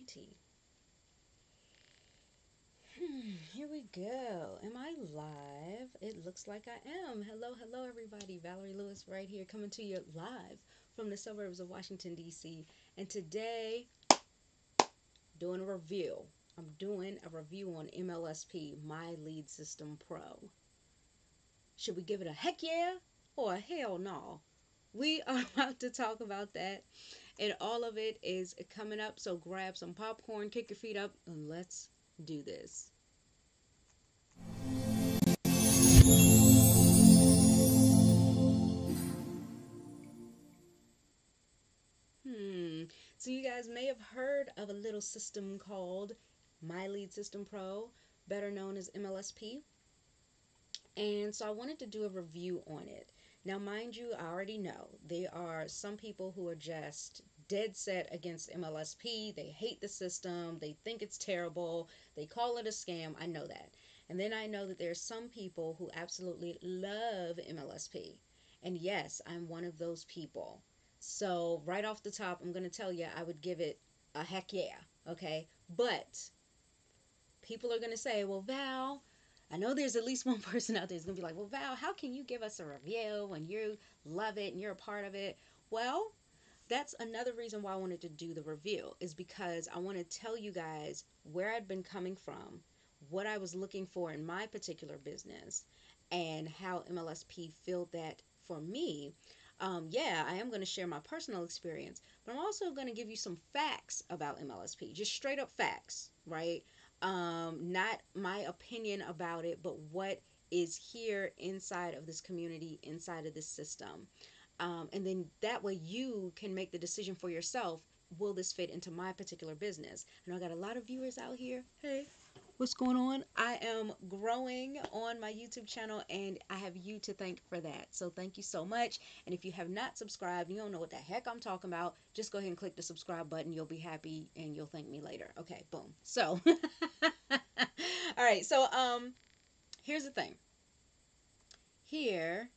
tea. Here we go. Am I live? It looks like I am. Hello, hello, everybody. Valerie Lewis right here coming to you live from the suburbs of Washington, D.C. And today, doing a review. I'm doing a review on MLSP, My Lead System Pro. Should we give it a heck yeah or a hell no? We are about to talk about that, and all of it is coming up. So grab some popcorn, kick your feet up, and let's do this. So you guys may have heard of a little system called My Lead System Pro, better known as MLSP. And so I wanted to do a review on it. Now, mind you, I already know there are some people who are just dead set against MLSP. They hate the system. They think it's terrible. They call it a scam. I know that. And then I know that there's some people who absolutely love MLSP. And yes, I'm one of those people. So right off the top, I'm going to tell you I would give it a heck yeah. Okay. But people are going to say, well, Val, I know there's at least one person out there who's going to be like, well, Val, how can you give us a review when you love it and you're a part of it? Well, that's another reason why I wanted to do the review, is because I want to tell you guys where I'd been coming from, what I was looking for in my particular business, and how MLSP filled that for me. Yeah, I am going to share my personal experience, but I'm also going to give you some facts about MLSP, just straight up facts, right? Not my opinion about it, but what is here inside of this community, inside of this system. And then that way you can make the decision for yourself. Will this fit into my particular business? And I got a lot of viewers out here. Hey, what's going on? I am growing on my YouTube channel, and I have you to thank for that. So thank you so much. And if you have not subscribed, you don't know what the heck I'm talking about, just go ahead and click the subscribe button. You'll be happy and you'll thank me later. Okay, boom. So, all right. So, here's the thing. Here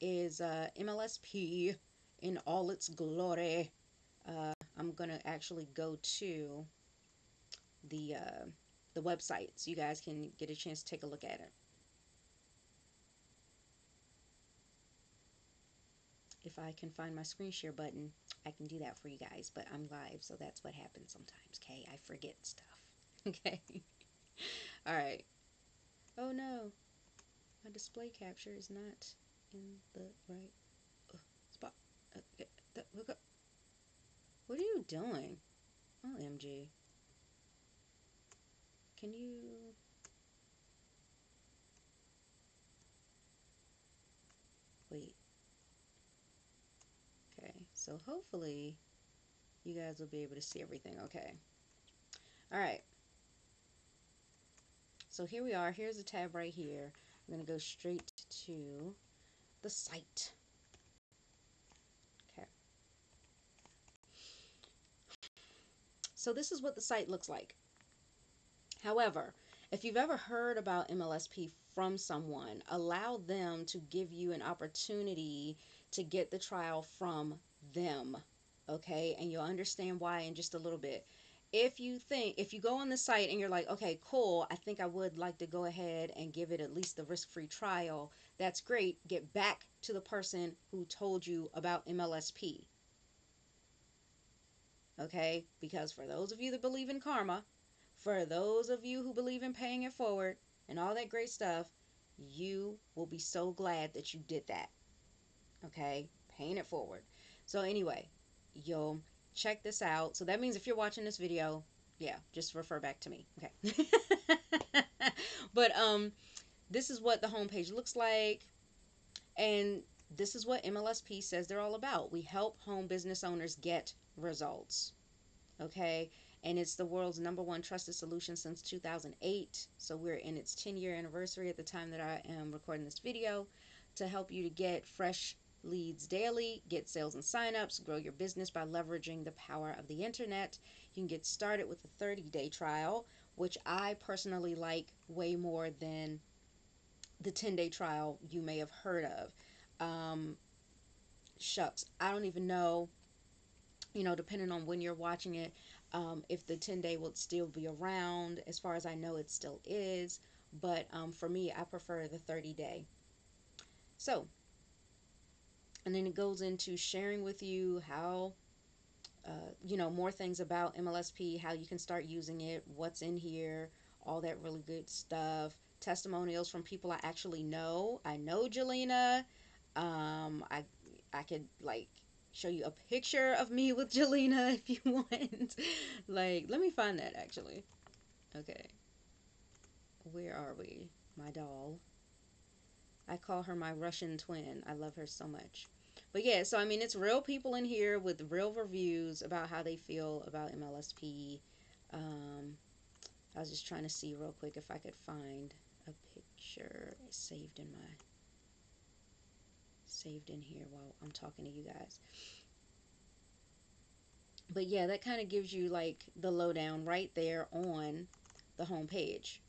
is MLSP in all its glory. I'm gonna actually go to the uh, the website so you guys can get a chance to take a look at it. If I can find my screen share button, I can do that for you guys, but I'm live, so that's what happens sometimes, okay? I forget stuff. Okay. All right. Oh no, my display capture is not in the right spot. Look up. What are you doing? OMG. Can you... Wait. Okay, so hopefully you guys will be able to see everything okay. All right. So here we are. Here's a tab right here. I'm going to go straight to the site. Okay. So this is what the site looks like. However, if you've ever heard about MLSP from someone, allow them to give you an opportunity to get the trial from them. Okay, and you'll understand why in just a little bit. If you go on the site and you're like, okay, cool, I think I would like to go ahead and give it at least the risk-free trial, that's great. Get back to the person who told you about MLSP. Okay, because for those of you that believe in karma, for those of you who believe in paying it forward and all that great stuff, you will be so glad that you did that. Okay, paying it forward. So anyway, you'll check this out. So that means if you're watching this video, yeah, just refer back to me. Okay. But this is what the homepage looks like, and this is what MLSP says they're all about. We help home business owners get results. Okay, and it's the world's #1 trusted solution since 2008. So we're in its 10-year anniversary at the time that I am recording this video, to help you to get fresh leads daily, get sales and signups, grow your business by leveraging the power of the internet. You can get started with a 30-day trial, which I personally like way more than the 10-day trial you may have heard of. Shucks, I don't even know you know, depending on when you're watching it, if the 10-day will still be around. As far as I know, it still is. But for me, I prefer the 30-day. So, and then it goes into sharing with you how, you know, more things about MLSP, how you can start using it, what's in here, all that really good stuff. Testimonials from people I actually know. I know Jelena. I could like show you a picture of me with Jelena if you want. Like, let me find that actually. Okay, where are we? My doll. I call her my Russian twin. I love her so much. But yeah, so I mean, it's real people in here with real reviews about how they feel about MLSP. Um, I was just trying to see real quick if I could find a picture saved in here while I'm talking to you guys. But yeah, that kind of gives you like the lowdown right there on the home page.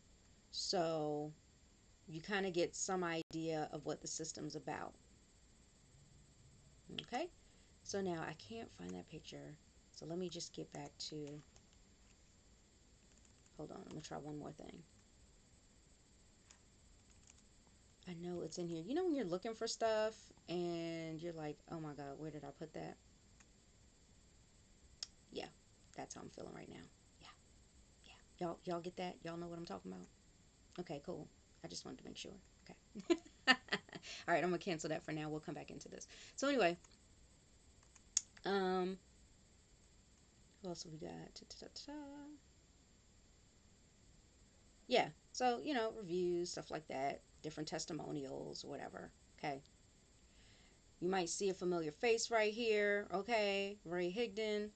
So you kind of get some idea of what the system's about. Okay, so now I can't find that picture. So let me just get back to, hold on, I'm gonna try one more thing. I know it's in here. You know when you're looking for stuff and you're like, oh my God, where did I put that? Yeah, that's how I'm feeling right now. Yeah, yeah. Y'all get that? Y'all know what I'm talking about? Okay, cool. I just wanted to make sure. Okay. All right, I'm gonna cancel that for now. We'll come back into this. So anyway, um, who else have we got? Yeah. So you know, reviews, stuff like that, different testimonials, whatever. Okay. You might see a familiar face right here. Okay, Ray Higdon.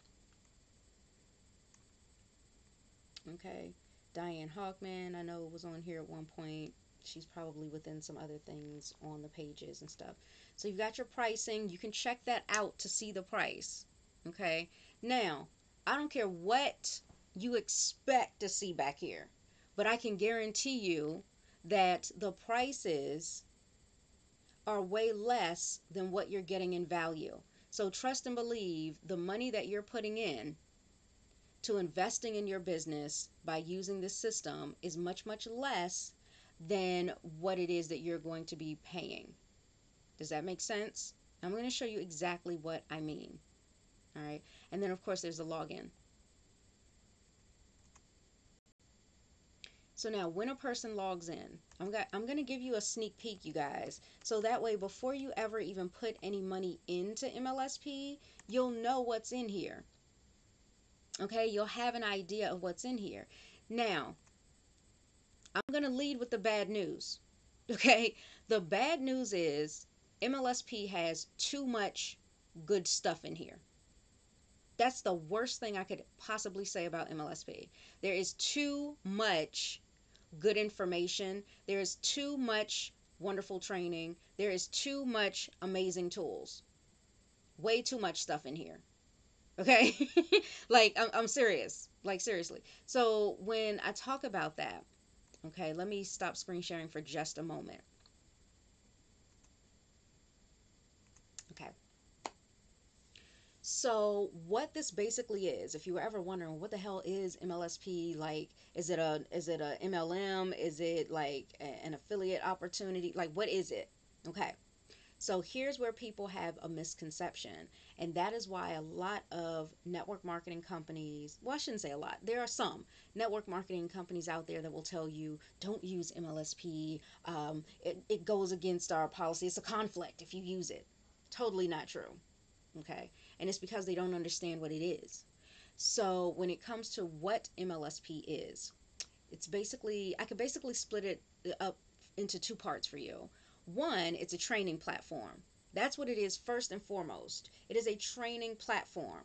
Okay, Diane Hochman. I know was on here at one point. She's probably within some other things on the pages and stuff. So you've got your pricing. You can check that out to see the price. Okay. Now, I don't care what you expect to see back here, but I can guarantee you that the prices are way less than what you're getting in value. So trust and believe the money that you're putting in to investing in your business by using this system is much, much less than what it is that you're going to be paying. Does that make sense? I'm going to show you exactly what I mean. All right. And then, of course, there's the login. So now when a person logs in, I'm going to give you a sneak peek, you guys. So that way, before you ever even put any money into MLSP, you'll know what's in here. Okay, you'll have an idea of what's in here. Now, I'm going to lead with the bad news. Okay, the bad news is MLSP has too much good stuff in here. That's the worst thing I could possibly say about MLSP. There is too much good information. There is too much wonderful training. There is too much amazing tools. Way too much stuff in here. Okay? Like, I'm serious. Like, seriously. So, when I talk about that, okay, let me stop screen sharing for just a moment. Okay. So what this basically is, if you were ever wondering what the hell is MLSP, like is it a MLM? Is it like an affiliate opportunity? Like what is it? Okay. So here's where people have a misconception, and that is why a lot of network marketing companies, well, I shouldn't say a lot, there are some network marketing companies out there that will tell you, don't use MLSP. It goes against our policy. It's a conflict if you use it. Totally not true. Okay. And it's because they don't understand what it is. So when it comes to what MLSP is, it's basically, I could basically split it up into two parts for you. One, it's a training platform. That's what it is first and foremost. It is a training platform.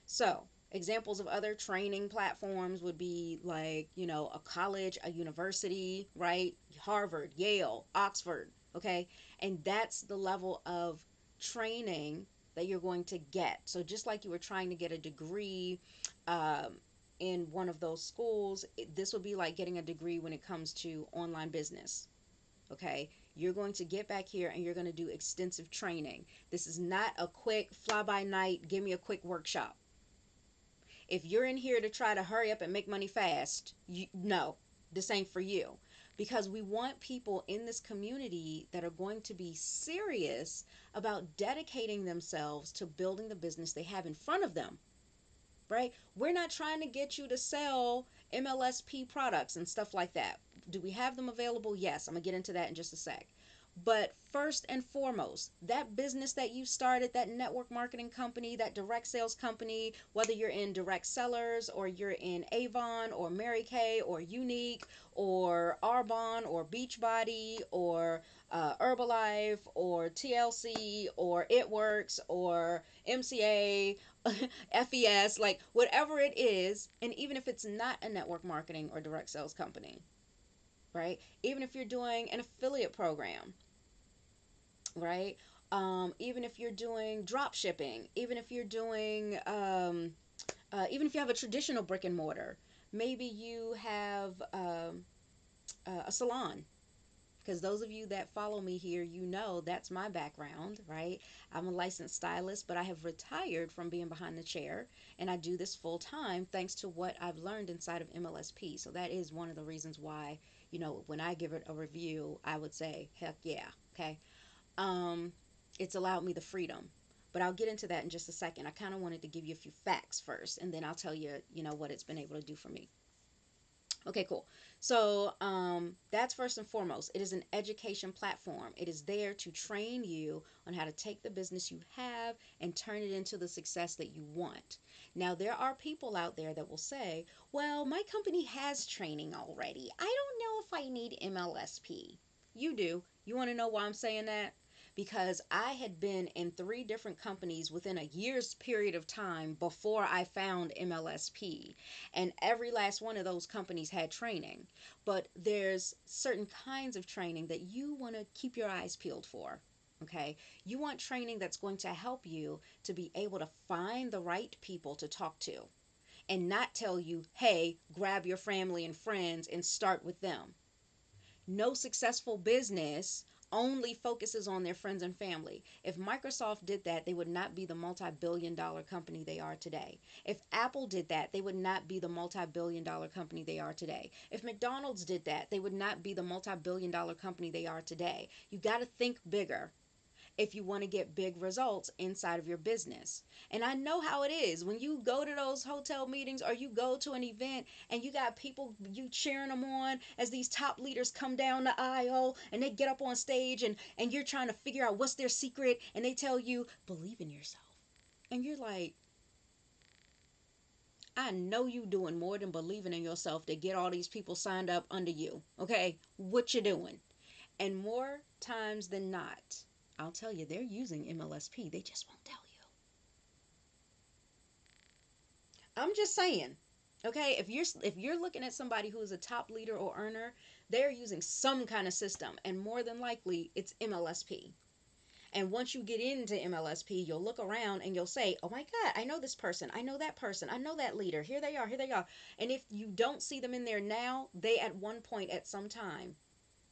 So examples of other training platforms would be like, you know, a college, a university, right? Harvard, Yale, Oxford, okay? And that's the level of training that you're going to get. So just like you were trying to get a degree in one of those schools, this would be like getting a degree when it comes to online business. Okay, you're going to get back here and you're going to do extensive training. This is not a quick fly by night, give me a quick workshop. If you're in here to try to hurry up and make money fast, no, this ain't for you. Because we want people in this community that are going to be serious about dedicating themselves to building the business they have in front of them, right? We're not trying to get you to sell MLSP products and stuff like that. Do we have them available? Yes, I'm going to get into that in just a sec. But first and foremost, that business that you started, that network marketing company, that direct sales company, whether you're in direct sellers or you're in Avon or Mary Kay or Unique or Arbonne or Beachbody or Herbalife or TLC or It Works or MCA, FES, like whatever it is, and even if it's not a network marketing or direct sales company, right? Even if you're doing an affiliate program, right? Even if you're doing drop shipping, even if you're doing, even if you have a traditional brick and mortar, maybe you have a salon. Because those of you that follow me here, you know that's my background, right? I'm a licensed stylist, but I have retired from being behind the chair, and I do this full time thanks to what I've learned inside of MLSP. So that is one of the reasons why, when I give it a review, I would say, heck yeah, okay? Um, it's allowed me the freedom. But I'll get into that in just a second. I kind of wanted to give you a few facts first, and then I'll tell you, what it's been able to do for me. Okay, cool. So that's first and foremost. It is an education platform. It is there to train you on how to take the business you have and turn it into the success that you want. Now, there are people out there that will say, well, my company has training already. I don't know if I need MLSP. You do. You want to know why I'm saying that? Because I had been in 3 different companies within a year's period of time before I found MLSP. And every last one of those companies had training. But there's certain kinds of training that you want to keep your eyes peeled for. Okay, you want training that's going to help you to be able to find the right people to talk to and not tell you, hey, grab your family and friends and start with them. No successful business only focuses on their friends and family. If Microsoft did that, they would not be the multi-billion-dollar company they are today. If Apple did that, they would not be the multi-billion-dollar company they are today. If McDonald's did that, they would not be the multi-billion-dollar company they are today. You got to think bigger if you want to get big results inside of your business. And I know how it is when you go to those hotel meetings or you go to an event and you got people, you cheering them on as these top leaders come down the aisle and they get up on stage and you're trying to figure out what's their secret and they tell you, believe in yourself. And you're like, I know you doing more than believing in yourself to get all these people signed up under you. Okay, what you doing? And more times than not, I'll tell you, they're using MLSP. They just won't tell you. I'm just saying. Okay, if you're looking at somebody who is a top leader or earner, they're using some kind of system, and more than likely, it's MLSP. And once you get into MLSP, you'll look around and you'll say, "Oh my God, I know this person. I know that person. I know that leader. Here they are. Here they are." And if you don't see them in there now, they at one point at some time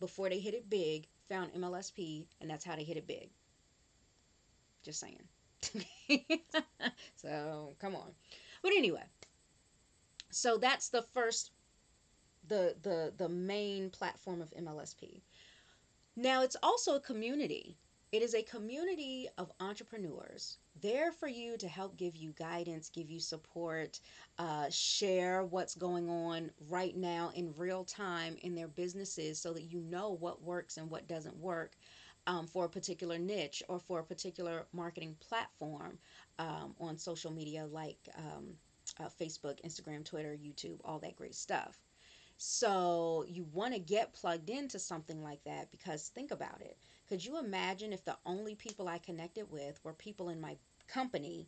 before they hit it big found MLSP, and that's how they hit it big. Just saying. So come on. But anyway, so that's the first, the main platform of MLSP. Now it's also a community. It is a community of entrepreneurs there for you to help give you guidance, give you support, share what's going on right now in real time in their businesses so that you know what works and what doesn't work for a particular niche or for a particular marketing platform on social media like Facebook, Instagram, Twitter, YouTube, all that great stuff. So you want to get plugged into something like that because think about it. Could you imagine if the only people I connected with were people in my company,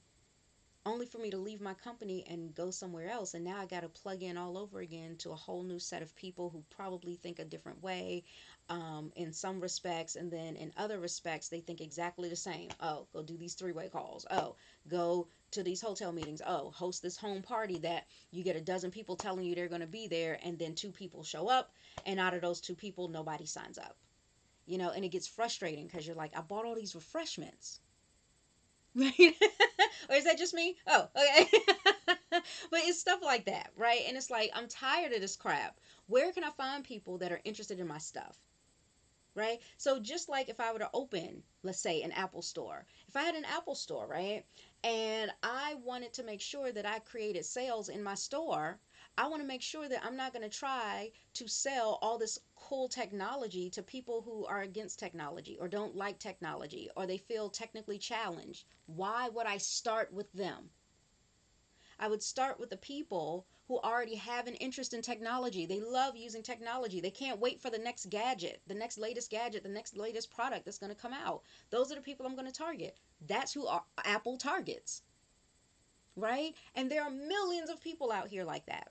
only for me to leave my company and go somewhere else? And now I got to plug in all over again to a whole new set of people who probably think a different way in some respects. And then in other respects, they think exactly the same. Oh, go do these 3-way calls. Oh, go to these hotel meetings. Oh, host this home party that you get a dozen people telling you they're going to be there. And then 2 people show up. And out of those 2 people, nobody signs up. And it gets frustrating because you're like, I bought all these refreshments. Right? Or is that just me? Oh, okay. But it's stuff like that, right? And it's like, I'm tired of this crap. Where can I find people that are interested in my stuff? Right? So just like if I were to open, let's say, an Apple store, if I had an Apple store, right, and I wanted to make sure that I created sales in my store, I want to make sure that I'm not going to try to sell all this cool technology to people who are against technology or don't like technology or they feel technically challenged. Why would I start with them? I would start with the people who already have an interest in technology. They love using technology. They can't wait for the next gadget, the next latest product that's going to come out. Those are the people I'm going to target. That's who Apple targets, right? And there are millions of people out here like that.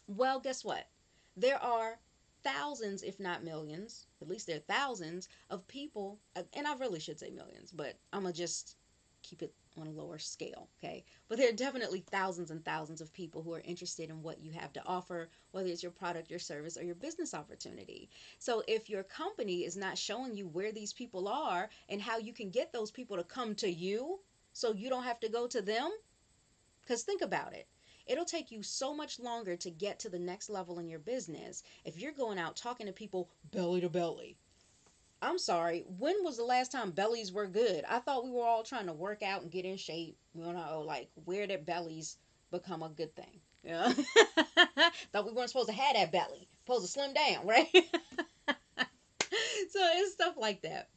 Well, guess what? There are thousands, if not millions, at least there are thousands of people, and I really should say millions, but I'm going to just keep it on a lower scale, okay? But there are definitely thousands and thousands of people who are interested in what you have to offer, whether it's your product, your service, or your business opportunity. So if your company is not showing you where these people are and how you can get those people to come to you so you don't have to go to them, because think about it. It'll take you so much longer to get to the next level in your business if you're going out talking to people belly to belly. I'm sorry, when was the last time bellies were good? I thought we were all trying to work out and get in shape. You know, like, where did bellies become a good thing? Yeah. Thought we weren't supposed to have that belly. Supposed to slim down, right? So it's stuff like that.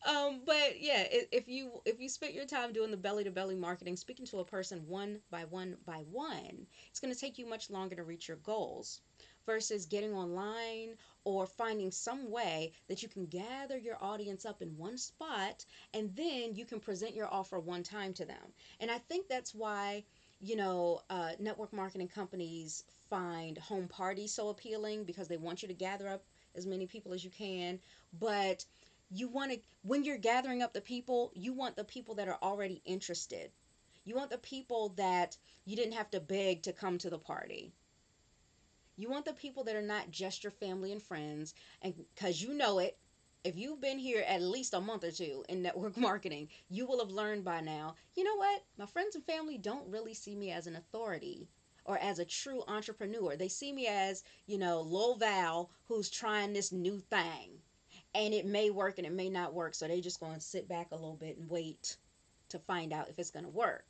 But yeah, if you spent your time doing the belly to belly marketing, speaking to a person one by one by one, it's going to take you much longer to reach your goals versus getting online or finding some way that you can gather your audience up in one spot and then you can present your offer one time to them. And I think that's why, network marketing companies find home parties so appealing because they want you to gather up as many people as you can. But you want to, when you're gathering up the people, you want the people that are already interested. You want the people that you didn't have to beg to come to the party. You want the people that are not just your family and friends. And because you know it, if you've been here at least a month or two in network marketing, you will have learned by now, you know what? My friends and family don't really see me as an authority or as a true entrepreneur. They see me as, Lil Val who's trying this new thing. And it may work and it may not work. So they just going to sit back a little bit and wait to find out if it's going to work.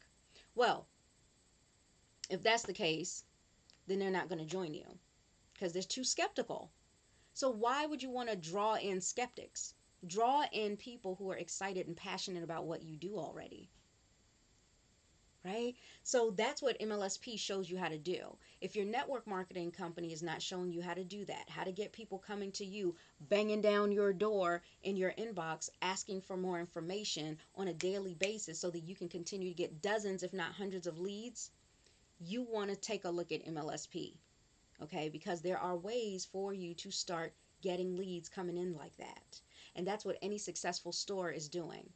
Well, if that's the case, then they're not going to join you because they're too skeptical. So why would you want to draw in skeptics? Draw in people who are excited and passionate about what you do already. Right? So that's what MLSP shows you how to do. If your network marketing company is not showing you how to do that, how to get people coming to you, banging down your door in your inbox, asking for more information on a daily basis so that you can continue to get dozens, if not hundreds of leads, you want to take a look at MLSP. Okay? Because there are ways for you to start getting leads coming in like that. And that's what any successful store is doing.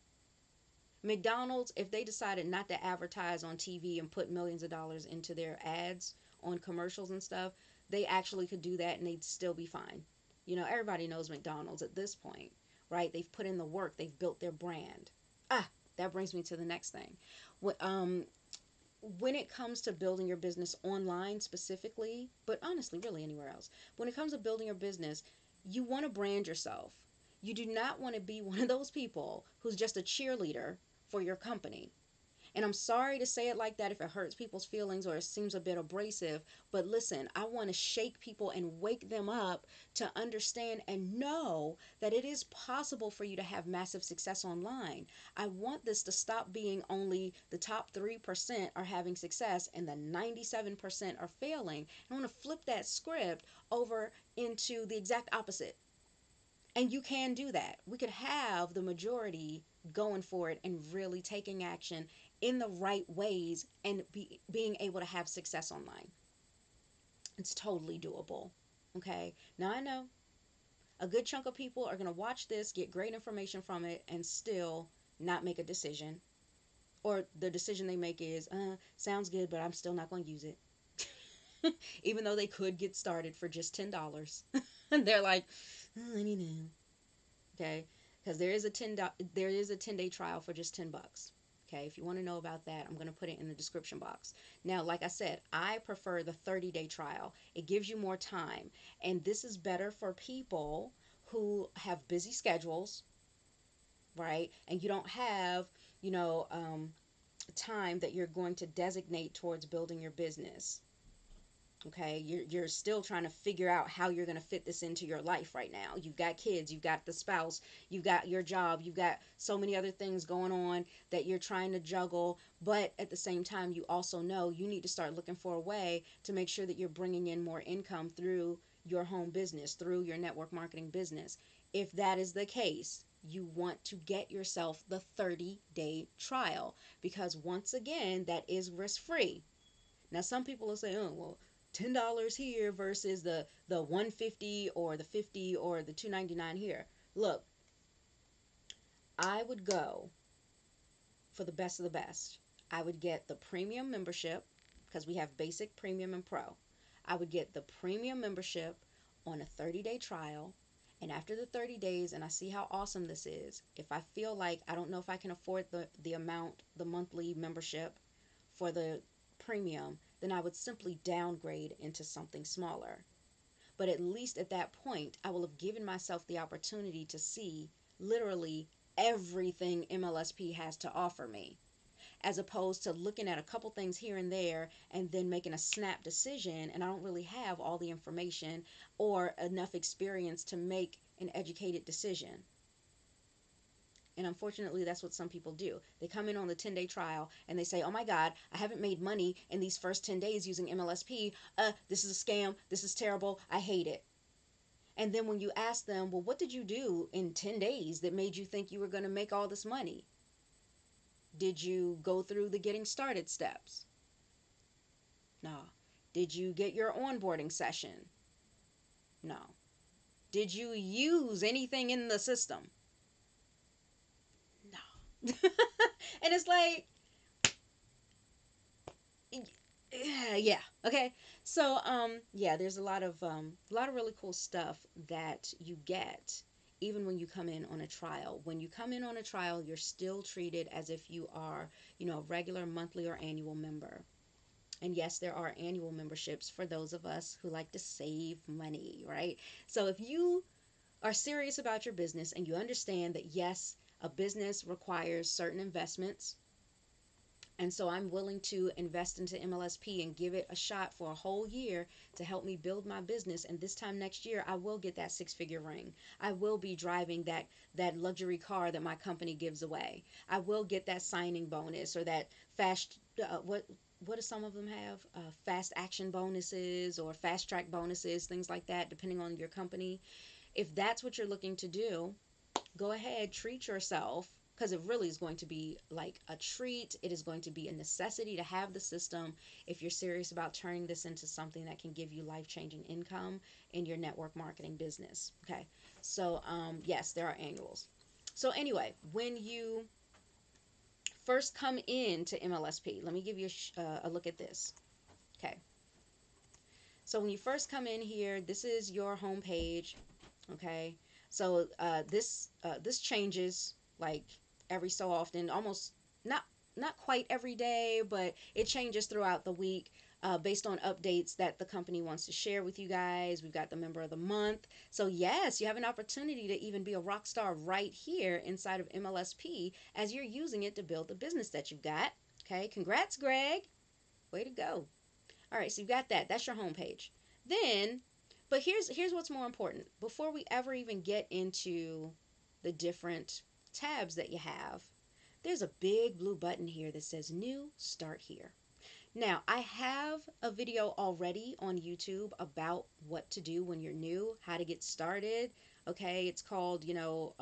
McDonald's, if they decided not to advertise on TV and put millions of dollars into their ads on commercials and stuff, they actually could do that and they'd still be fine. Everybody knows McDonald's at this point, right? They've put in the work, they've built their brand. That brings me to the next thing. When it comes to building your business online specifically, but honestly, really anywhere else, when it comes to building your business, you want to brand yourself. You do not want to be one of those people who's just a cheerleader for your company. And I'm sorry to say it like that if it hurts people's feelings or it seems a bit abrasive, but listen, I want to shake people and wake them up to understand and know that it is possible for you to have massive success online. I want this to stop being only the top 3% are having success and the 97% are failing. I want to flip that script over into the exact opposite. And you can do that. We could have the majority going for it and really taking action in the right ways and being able to have success online. It's totally doable. Okay. Now I know a good chunk of people are going to watch this, get great information from it, and still not make a decision. Or the decision they make is, sounds good, but I'm still not going to use it. Even though they could get started for just $10. And they're like, I need to. Okay, because there is a 10-day trial for just $10. Okay, if you want to know about that, I'm going to put it in the description box. Now, like I said, I prefer the 30-day trial. It gives you more time, and this is better for people who have busy schedules, right? And you don't have, you know, time that you're going to designate towards building your business. Okay, you're still trying to figure out how you're going to fit this into your life right now. You've got kids, you've got the spouse, you've got your job, you've got so many other things going on that you're trying to juggle. But at the same time, you also know you need to start looking for a way to make sure that you're bringing in more income through your home business, through your network marketing business. If that is the case, you want to get yourself the 30-day trial, because once again, that is risk free. Now, some people will say, oh, well, $10 here versus the 150 or the 50 or the 299 here. Look, I would go for the best of the best. I would get the premium membership, because we have basic, premium, and pro. I would get the premium membership on a 30-day trial. And after the 30 days, and I see how awesome this is, if I feel like I don't know if I can afford the amount, the monthly membership for the premium, then I would simply downgrade into something smaller. But at least at that point, I will have given myself the opportunity to see literally everything MLSP has to offer me, as opposed to looking at a couple things here and there and then making a snap decision, and I don't really have all the information or enough experience to make an educated decision. And unfortunately, that's what some people do. They come in on the 10-day trial and they say, oh my God, I haven't made money in these first 10 days using MLSP. This is a scam. This is terrible. I hate it. And then when you ask them, well, what did you do in 10 days that made you think you were going to make all this money? Did you go through the getting started steps? No. Did you get your onboarding session? No. Did you use anything in the system? No. And it's like, yeah, okay. So yeah, there's a lot of really cool stuff that you get even when you come in on a trial. When you come in on a trial, you're still treated as if you are, you know, a regular monthly or annual member. And yes, there are annual memberships for those of us who like to save money, right? So if you are serious about your business and you understand that yes, a business requires certain investments, and so I'm willing to invest into MLSP and give it a shot for a whole year to help me build my business. And this time next year, I will get that 6-figure ring. I will be driving that luxury car that my company gives away. I will get that signing bonus or that fast, what do some of them have? Fast action bonuses or fast track bonuses, things like that, depending on your company. If that's what you're looking to do, go ahead, treat yourself, because it really is going to be like a treat. It is going to be a necessity to have the system if you're serious about turning this into something that can give you life-changing income in your network marketing business. Okay, so yes, there are annuals. So anyway, when you first come into MLSP, let me give you a look at this. Okay, so when you first come in here, this is your home page. Okay, so this changes like every so often, almost not quite every day, but it changes throughout the week based on updates that the company wants to share with you guys. We've got the member of the month. So yes, you have an opportunity to even be a rock star right here inside of MLSP as you're using it to build the business that you've got. Okay, congrats, Greg. Way to go. All right, so you've got that. That's your home page. Then, but here's what's more important. Before we ever even get into the different tabs that you have, there's a big blue button here that says New, Start Here. Now, I have a video already on YouTube about what to do when you're new, how to get started. Okay, it's called, you know,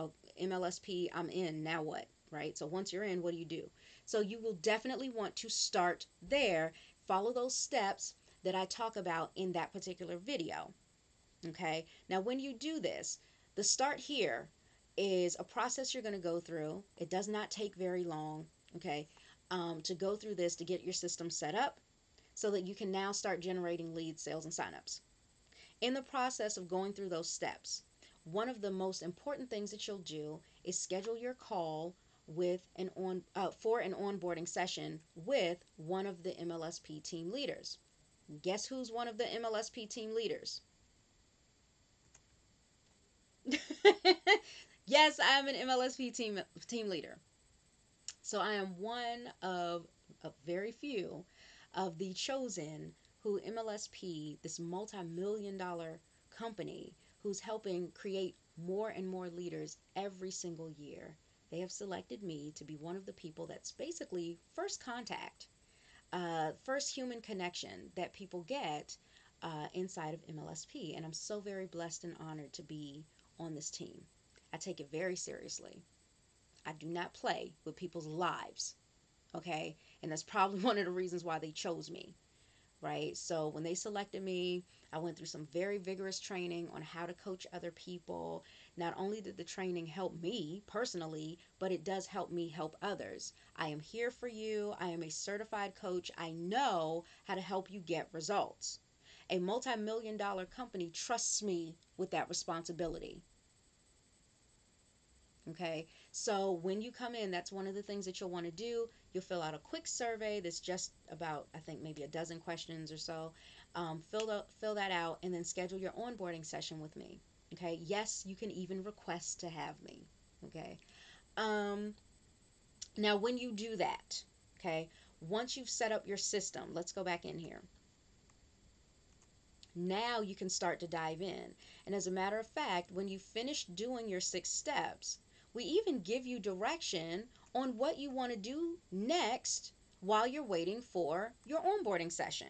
MLSP, I'm in, now what, right? So once you're in, what do you do? So you will definitely want to start there. Follow those steps that I talk about in that particular video. Okay, now when you do this, the start here is a process you're going to go through. It does not take very long, okay, to go through this to get your system set up so that you can now start generating leads, sales, and signups. In the process of going through those steps, one of the most important things that you'll do is schedule your call with for an onboarding session with one of the MLSP team leaders. Guess who's one of the MLSP team leaders? Yes, I am an MLSP team leader. So I am one of a very few of the chosen who MLSP, this multi-million dollar company who's helping create more and more leaders every single year. They have selected me to be one of the people that's basically first contact, first human connection that people get inside of MLSP. And I'm so very blessed and honored to be on this team. I take it very seriously. I do not play with people's lives, okay? And that's probably one of the reasons why they chose me, right? So when they selected me, I went through some very vigorous training on how to coach other people. Not only did the training help me personally, but it does help me help others. I am here for you. I am a certified coach. I know how to help you get results. A multi-million dollar company trusts me with that responsibility. Okay, so when you come in, that's one of the things that you'll want to do. You'll fill out a quick survey that's just about, I think, maybe a dozen questions or so. Fill that out and then schedule your onboarding session with me. Okay, yes, you can even request to have me. Okay, um, now when you do that, okay, once you've set up your system, let's go back in here. Now you can start to dive in. And as a matter of fact, when you finish doing your 6 steps, we even give you direction on what you want to do next while you're waiting for your onboarding session.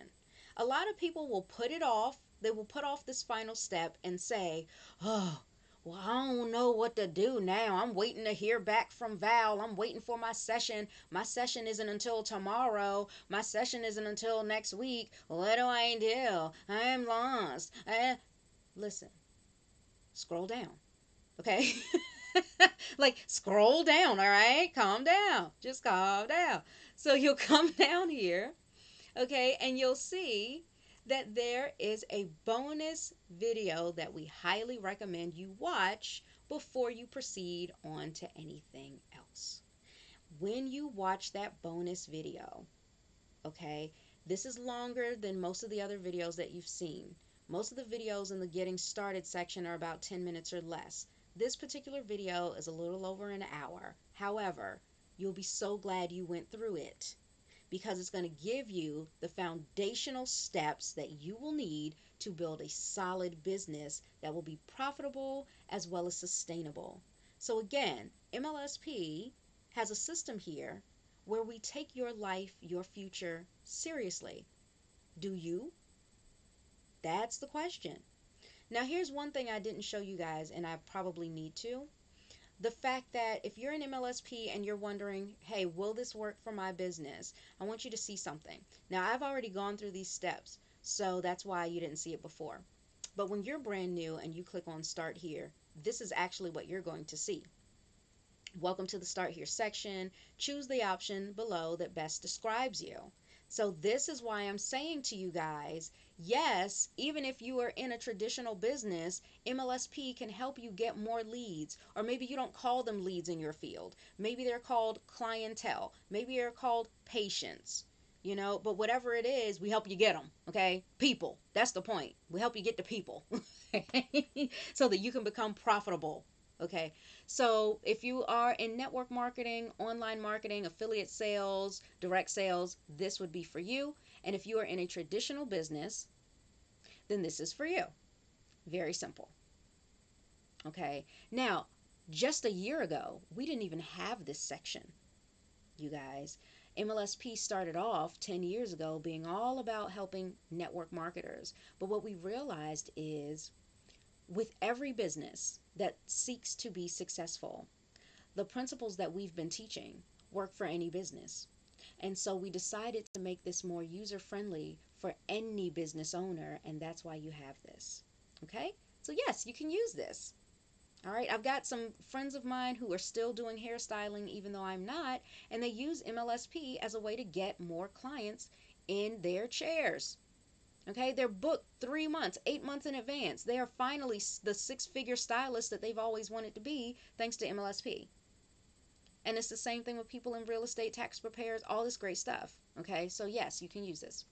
A lot of people will put it off. They will put off this final step and say, oh, well, I don't know what to do now. I'm waiting to hear back from Val. I'm waiting for my session. My session isn't until tomorrow. My session isn't until next week. What do I do? I am lost. Listen, scroll down, okay? Like, scroll down, all right? Calm down. Just calm down. So you'll come down here, okay, and you'll see that there is a bonus video that we highly recommend you watch before you proceed on to anything else. When you watch that bonus video, okay, this is longer than most of the other videos that you've seen. Most of the videos in the getting started section are about 10 minutes or less. This particular video is a little over an hour. However, you'll be so glad you went through it, because it's going to give you the foundational steps that you will need to build a solid business that will be profitable as well as sustainable. So again, MLSP has a system here where we take your life, your future seriously. Do you? That's the question. Now here's one thing I didn't show you guys, and I probably need to. The fact that if you're an MLSP and you're wondering, hey, will this work for my business? I want you to see something. Now, I've already gone through these steps, so that's why you didn't see it before. But when you're brand new and you click on Start Here, this is actually what you're going to see. Welcome to the Start Here section. Choose the option below that best describes you. So this is why I'm saying to you guys, yes, even if you are in a traditional business, MLSP can help you get more leads. Or maybe you don't call them leads in your field. Maybe they're called clientele. Maybe they're called patients. You know, but whatever it is, we help you get them, okay? People. That's the point. We help you get the people so that you can become profitable, okay? So if you are in network marketing, online marketing, affiliate sales, direct sales, this would be for you. And if you are in a traditional business, then this is for you. Very simple. Okay. Now, just a year ago, we didn't even have this section, you guys. MLSP started off 10 years ago being all about helping network marketers. But what we realized is with every business that seeks to be successful, the principles that we've been teaching work for any business. And so we decided to make this more user-friendly for any business owner, and that's why you have this. Okay? So yes, you can use this. All right, I've got some friends of mine who are still doing hairstyling even though I'm not, and they use MLSP as a way to get more clients in their chairs. Okay, they're booked 3 months, 8 months in advance. They are finally the 6-figure stylist that they've always wanted to be thanks to MLSP. And it's the same thing with people in real estate, tax preparers, all this great stuff. Okay, so yes, you can use this.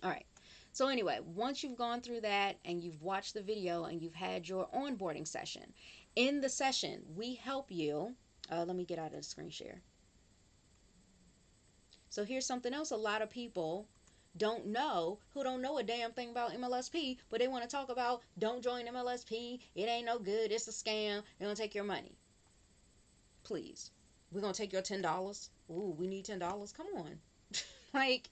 All right. So anyway, once you've gone through that and you've watched the video and you've had your onboarding session, in the session, we help you. Let me get out of the screen share. So here's something else a lot of people don't know, who don't know a damn thing about MLSP, but they want to talk about, don't join MLSP, it ain't no good, it's a scam, they're going to take your money. Please. We're going to take your $10. Ooh, we need $10. Come on. Like,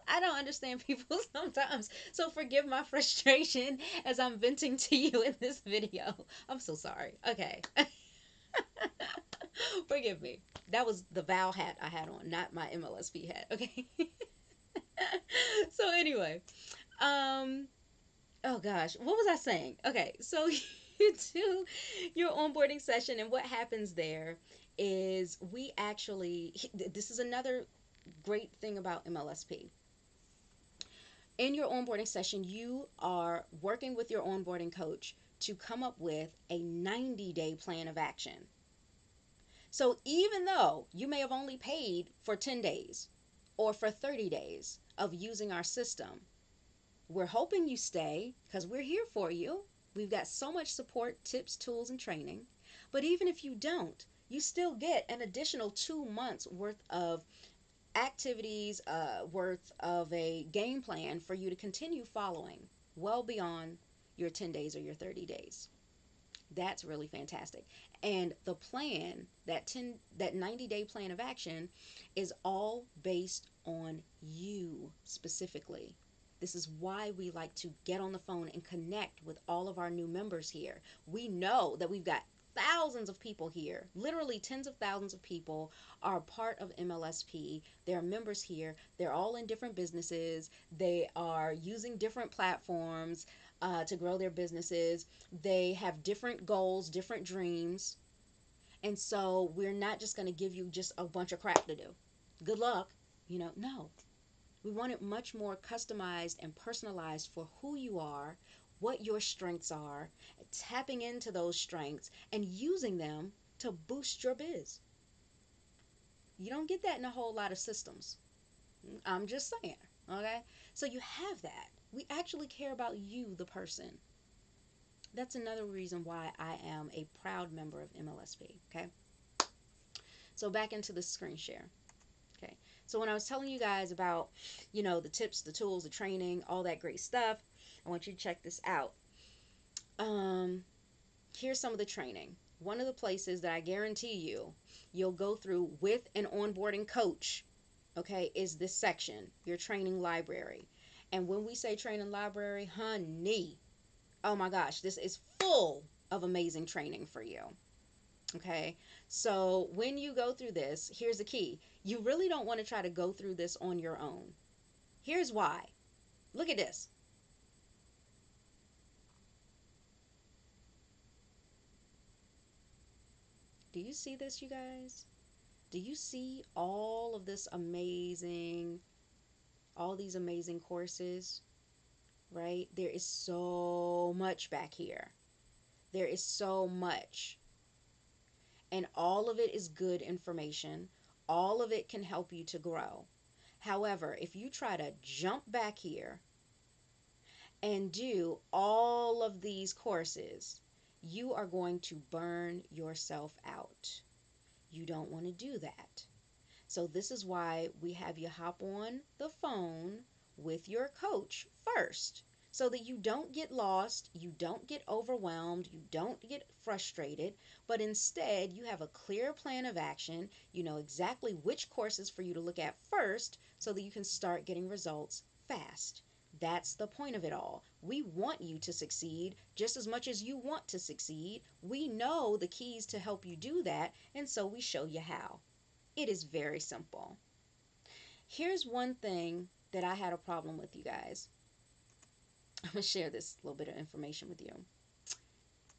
I don't understand people sometimes. So forgive my frustration as I'm venting to you in this video. I'm so sorry. Okay. Forgive me. That was the Val hat I had on, not my MLSP hat. Okay. So anyway, um, oh gosh, what was I saying? Okay, so you do your onboarding session, and what happens there is we actually, this is another great thing about MLSP. In your onboarding session, you are working with your onboarding coach to come up with a 90-day plan of action. So even though you may have only paid for 10 days or for 30 days of using our system, we're hoping you stay because we're here for you. We've got so much support, tips, tools, and training. But even if you don't, you still get an additional 2 months worth of activities, worth of a game plan for you to continue following well beyond your 10 days or your 30 days. That's really fantastic. And the plan, that 90-day plan of action, is all based on you specifically. This is why we like to get on the phone and connect with all of our new members here. We know that we've got thousands of people here, literally tens of thousands of people are part of MLSP. They're members here. They're all in different businesses. They are using different platforms to grow their businesses. They have different goals, different dreams. And so we're not just going to give you just a bunch of crap to do. Good luck. No. We want it much more customized and personalized for who you are, what your strengths are, tapping into those strengths and using them to boost your biz. You don't get that in a whole lot of systems. I'm just saying, okay? So you have that. We actually care about you, the person. That's another reason why I am a proud member of MLSP, okay? So back into the screen share. Okay, so when I was telling you guys about, the tips, the tools, the training, all that great stuff, I want you to check this out. Here's some of the training. One of the places that I guarantee you'll go through with an onboarding coach, okay, is this section, your training library. And when we say training library, honey, oh my gosh, this is full of amazing training for you. Okay, so when you go through this, here's the key. You really don't want to try to go through this on your own. Here's why. Look at this. Do you see this, you guys? Do you see all of this amazing, all these amazing courses, right? There is so much back here. There is so much. And all of it is good information. All of it can help you to grow. However, if you try to jump back here and do all of these courses, you are going to burn yourself out. You don't want to do that. So this is why we have you hop on the phone with your coach first, so that you don't get lost, you don't get overwhelmed, you don't get frustrated, but instead you have a clear plan of action. You know exactly which courses for you to look at first so that you can start getting results fast. That's the point of it all. We want you to succeed just as much as you want to succeed. We know the keys to help you do that, and so we show you how. It is very simple. Here's one thing that I had a problem with, you guys. I'm going to share this little bit of information with you.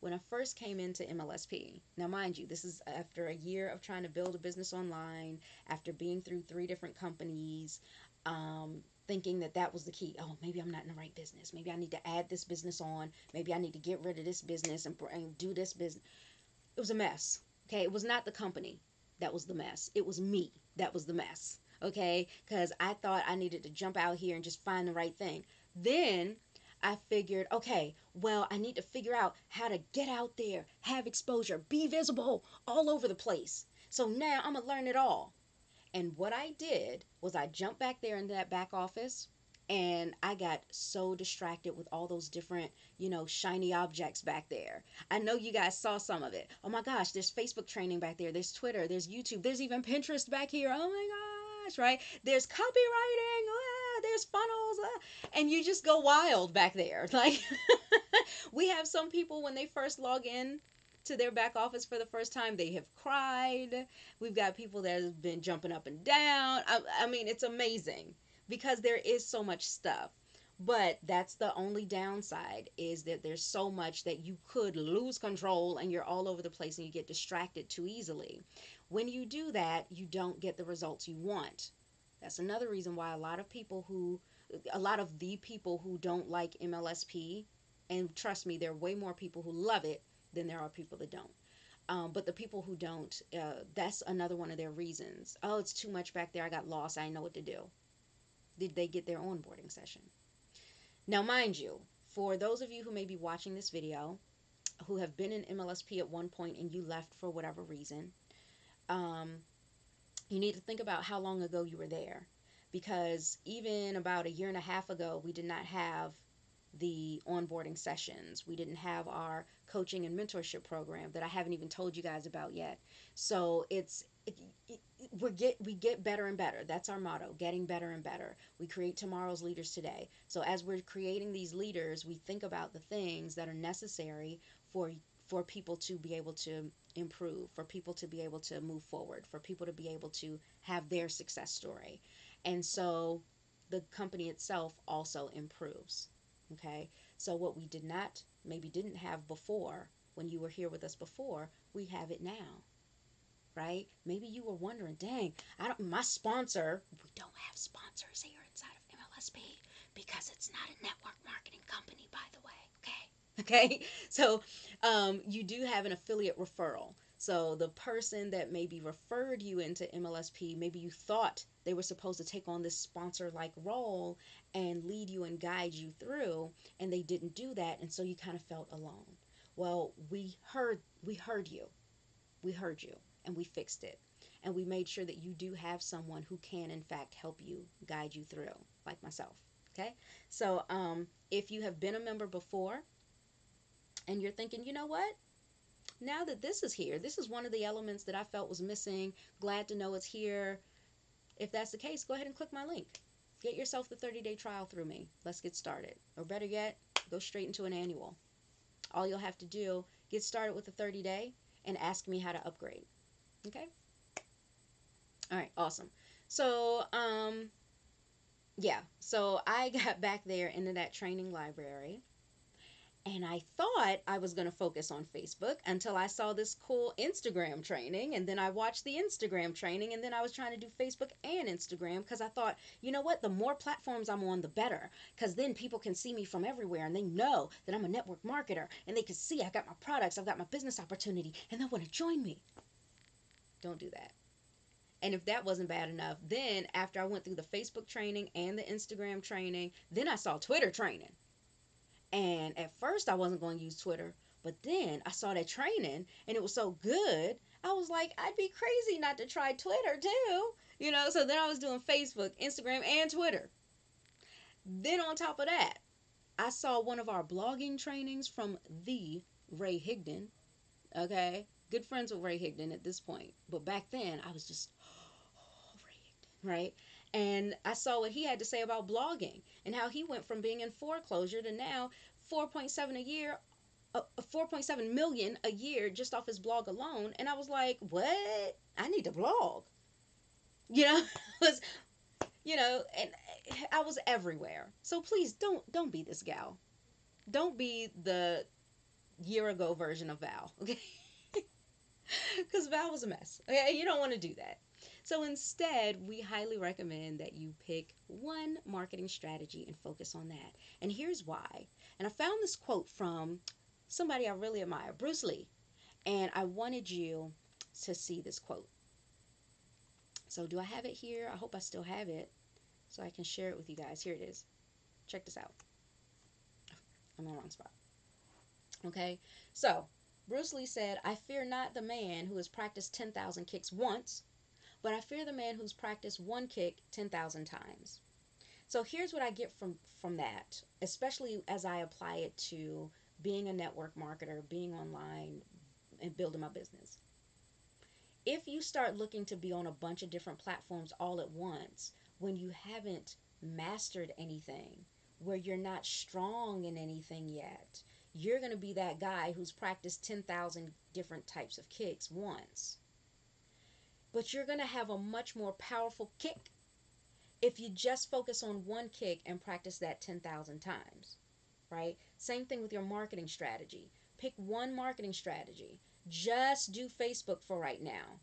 When I first came into MLSP, now mind you, this is after a year of trying to build a business online, after being through 3 different companies, thinking that that was the key. Oh, maybe I'm not in the right business. Maybe I need to add this business on. Maybe I need to get rid of this business and do this business. It was a mess. Okay, it was not the company that was the mess. It was me that was the mess. Okay, because I thought I needed to jump out here and just find the right thing. Then I figured, okay, well, I need to figure out how to get out there, have exposure, be visible all over the place. So now I'm going to learn it all. And what I did was I jumped back there in that back office, and I got so distracted with all those different, shiny objects back there. I know you guys saw some of it. Oh my gosh, there's Facebook training back there. There's Twitter, there's YouTube, there's even Pinterest back here. Oh my gosh, right? There's copywriting. There's funnels. And you just go wild back there. Like, we have some people when they first log in to their back office for the first time, they have cried. We've got people that have been jumping up and down. I mean, it's amazing because there is so much stuff. But that's the only downside, is that there's so much that you could lose control and you're all over the place and you get distracted too easily. When you do that, you don't get the results you want. That's another reason why a lot of the people who don't like MLSP, and trust me, there are way more people who love it than there are people that don't. But the people who don't, that's another one of their reasons. Oh, it's too much back there. I got lost. I didn't know what to do. Did they get their onboarding session? Now, mind you, for those of you who may be watching this video, who have been in MLSP at one point and you left for whatever reason, you need to think about how long ago you were there. Because even about a year and a half ago, we did not have the onboarding sessions. We didn't have our coaching and mentorship program that I haven't even told you guys about yet. So we get better and better. That's our motto, getting better and better. We create tomorrow's leaders today. So as we're creating these leaders, we think about the things that are necessary for people to be able to improve, for people to be able to move forward, for people to be able to have their success story. And so the company itself also improves. Okay, so what we didn't have before, when you were here with us before, we have it now, right? Maybe you were wondering, dang, my sponsor, we don't have sponsors here inside of MLSP because it's not a network marketing company, by the way. Okay, so you do have an affiliate referral. So the person that maybe referred you into MLSP, maybe you thought they were supposed to take on this sponsor-like role and lead you and guide you through, and they didn't do that, and so you kind of felt alone. Well, we heard you. We heard you, and we fixed it. And we made sure that you do have someone who can, in fact, help you, guide you through, like myself. Okay? So if you have been a member before, and you're thinking, you know what? Now that this is here, this is one of the elements that I felt was missing. Glad to know it's here. If that's the case, go ahead and click my link. Get yourself the 30-day trial through me. Let's get started. Or better yet, go straight into an annual. All you'll have to do, get started with the 30-day and ask me how to upgrade. Okay? All right, awesome. So, yeah. So I got back there into that training library. And I thought I was going to focus on Facebook until I saw this cool Instagram training. And then I watched the Instagram training. And then I was trying to do Facebook and Instagram because I thought, you know what? The more platforms I'm on, the better. Because then people can see me from everywhere and they know that I'm a network marketer. And they can see I got my products, I've got my business opportunity, and they want to join me. Don't do that. And if that wasn't bad enough, then after I went through the Facebook training and the Instagram training, then I saw Twitter training. And at first I wasn't going to use Twitter, but then I saw that training and it was so good. I was like, I'd be crazy not to try Twitter too. So then I was doing Facebook, Instagram, and Twitter. Then on top of that, I saw one of our blogging trainings from the Ray Higdon. Okay. Good friends with Ray Higdon at this point. But back then I was just, oh, Ray Higdon, right? And I saw what he had to say about blogging and how he went from being in foreclosure to now 4.7 a year, 4.7 million a year just off his blog alone. And I was like, what? I need to blog. was, and I was everywhere. So please don't be this gal. Don't be the year ago version of Val, okay? Because Val was a mess. Okay, you don't want to do that. So instead, we highly recommend that you pick one marketing strategy and focus on that. And here's why. And I found this quote from somebody I really admire, Bruce Lee. And I wanted you to see this quote. So do I have it here? I hope I still have it so I can share it with you guys. Here it is. Check this out. I'm in the wrong spot. Okay, so Bruce Lee said, I fear not the man who has practiced 10,000 kicks once, but I fear the man who's practiced one kick 10,000 times. So here's what I get from that, especially as I apply it to being a network marketer, being online, and building my business. If you start looking to be on a bunch of different platforms all at once, when you haven't mastered anything, where you're not strong in anything yet, you're going to be that guy who's practiced 10,000 different types of kicks once. But you're going to have a much more powerful kick if you just focus on one kick and practice that 10,000 times, right? Same thing with your marketing strategy. Pick one marketing strategy. Just do Facebook for right now,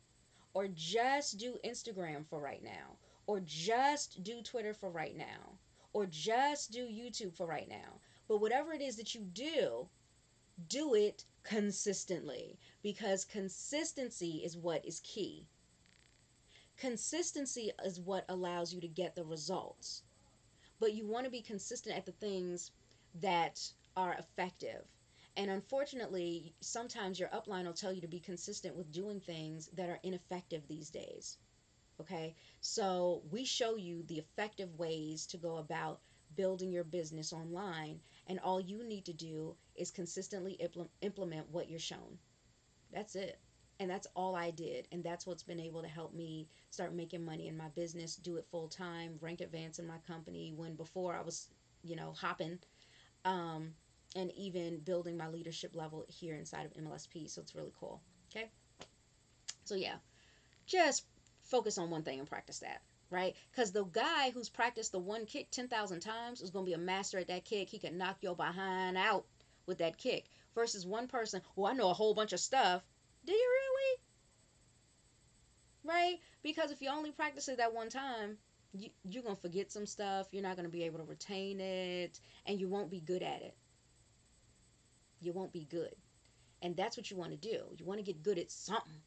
or just do Instagram for right now, or just do Twitter for right now, or just do YouTube for right now. But whatever it is that you do it consistently, because consistency is what is key. Consistency is what allows you to get the results. But you want to be consistent at the things that are effective. And unfortunately, sometimes your upline will tell you to be consistent with doing things that are ineffective these days. Okay? So we show you the effective ways to go about building your business online. And all you need to do is consistently implement what you're shown. That's it. And that's all I did. And that's what's been able to help me start making money in my business, do it full time, rank advance in my company, when before I was, hopping, and even building my leadership level here inside of MLSP. So it's really cool. Okay. So yeah, just focus on one thing and practice that, right? Because the guy who's practiced the one kick 10,000 times is going to be a master at that kick. He can knock your behind out with that kick versus one person, I know a whole bunch of stuff. Do you really? Right? Because if you only practice it that one time, you're going to forget some stuff. You're not going to be able to retain it, and you won't be good at it. You won't be good. And that's what you want to do. You want to get good at something,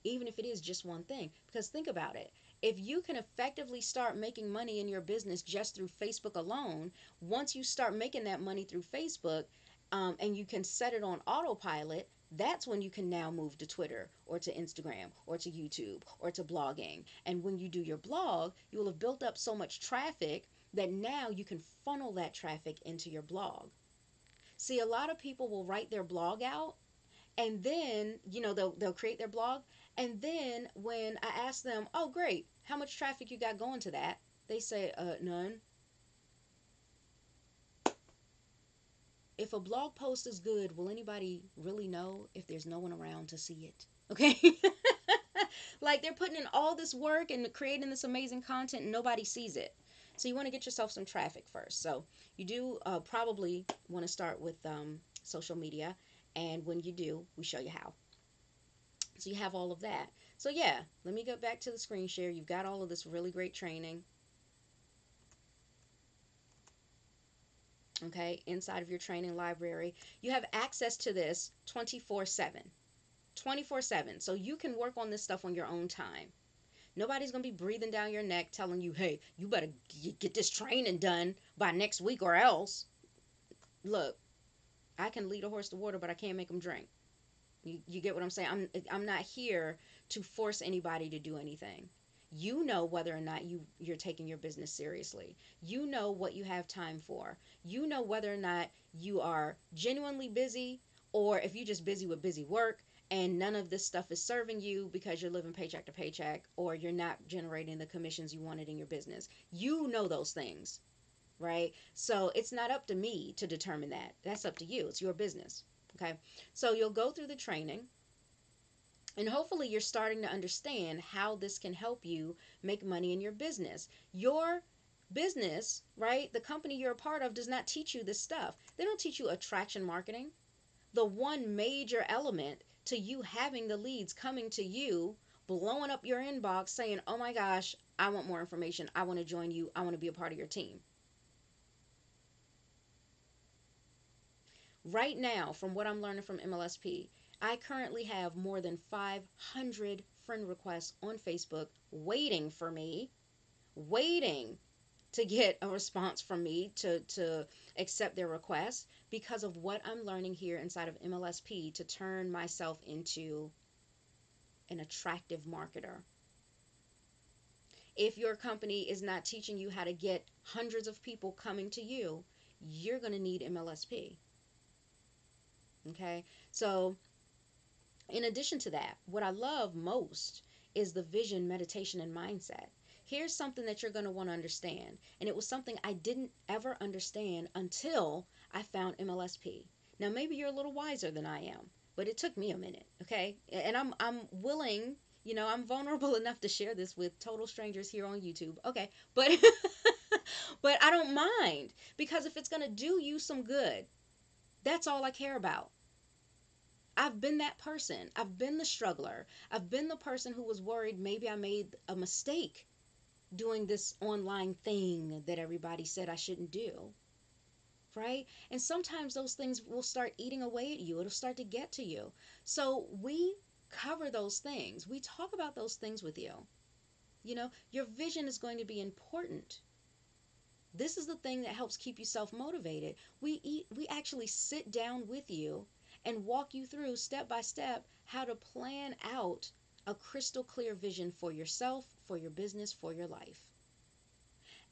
even if it is just one thing. Because think about it. If you can effectively start making money in your business just through Facebook alone, once you start making that money through Facebook, and you can set it on autopilot, that's when you can now move to Twitter or to Instagram or to YouTube or to blogging. And when you do your blog, you will have built up so much traffic that now you can funnel that traffic into your blog. See, a lot of people will write their blog out, and then, they'll create their blog. And then when I ask them, oh, great, how much traffic you got going to that? They say, none. If a blog post is good, will anybody really know if there's no one around to see it? Okay? Like, they're putting in all this work and creating this amazing content and nobody sees it. So you want to get yourself some traffic first. So you do probably want to start with social media. And when you do, we show you how. So you have all of that. So yeah, let me go back to the screen share. You've got all of this really great training. Okay, inside of your training library. You have access to this 24/7. 24/7. So you can work on this stuff on your own time. Nobody's going to be breathing down your neck telling you, hey, you better get this training done by next week or else. Look, I can lead a horse to water, but I can't make them drink. You get what I'm saying? I'm not here to force anybody to do anything. You know whether or not you're taking your business seriously. You know what you have time for. You know whether or not you are genuinely busy, or if you're just busy with busy work and none of this stuff is serving you because you're living paycheck to paycheck, or you're not generating the commissions you wanted in your business. You know those things, right? So it's not up to me to determine that. That's up to you. It's your business. Okay. So you'll go through the training, and hopefully you're starting to understand how this can help you make money in your business. Your business, right? The company you're a part of does not teach you this stuff. They don't teach you attraction marketing. The one major element to you having the leads coming to you, blowing up your inbox saying, oh my gosh, I want more information. I want to join you. I want to be a part of your team. Right now, from what I'm learning from MLSP, I currently have more than 500 friend requests on Facebook waiting for me, waiting to get a response from me to accept their request because of what I'm learning here inside of MLSP to turn myself into an attractive marketer. If your company is not teaching you how to get hundreds of people coming to you, you're going to need MLSP. Okay? So, in addition to that, what I love most is the vision, meditation, and mindset. Here's something that you're going to want to understand. And it was something I didn't ever understand until I found MLSP. Now, maybe you're a little wiser than I am, but it took me a minute, okay? And I'm willing, I'm vulnerable enough to share this with total strangers here on YouTube. Okay, but but I don't mind, because if it's going to do you some good, that's all I care about. I've been that person. I've been the struggler. I've been the person who was worried maybe I made a mistake doing this online thing that everybody said I shouldn't do, right? And sometimes those things will start eating away at you. It'll start to get to you. So we cover those things. We talk about those things with you. Your vision is going to be important. This is the thing that helps keep you self-motivated. We actually sit down with you and walk you through step by step how to plan out a crystal clear vision for yourself, for your business, for your life.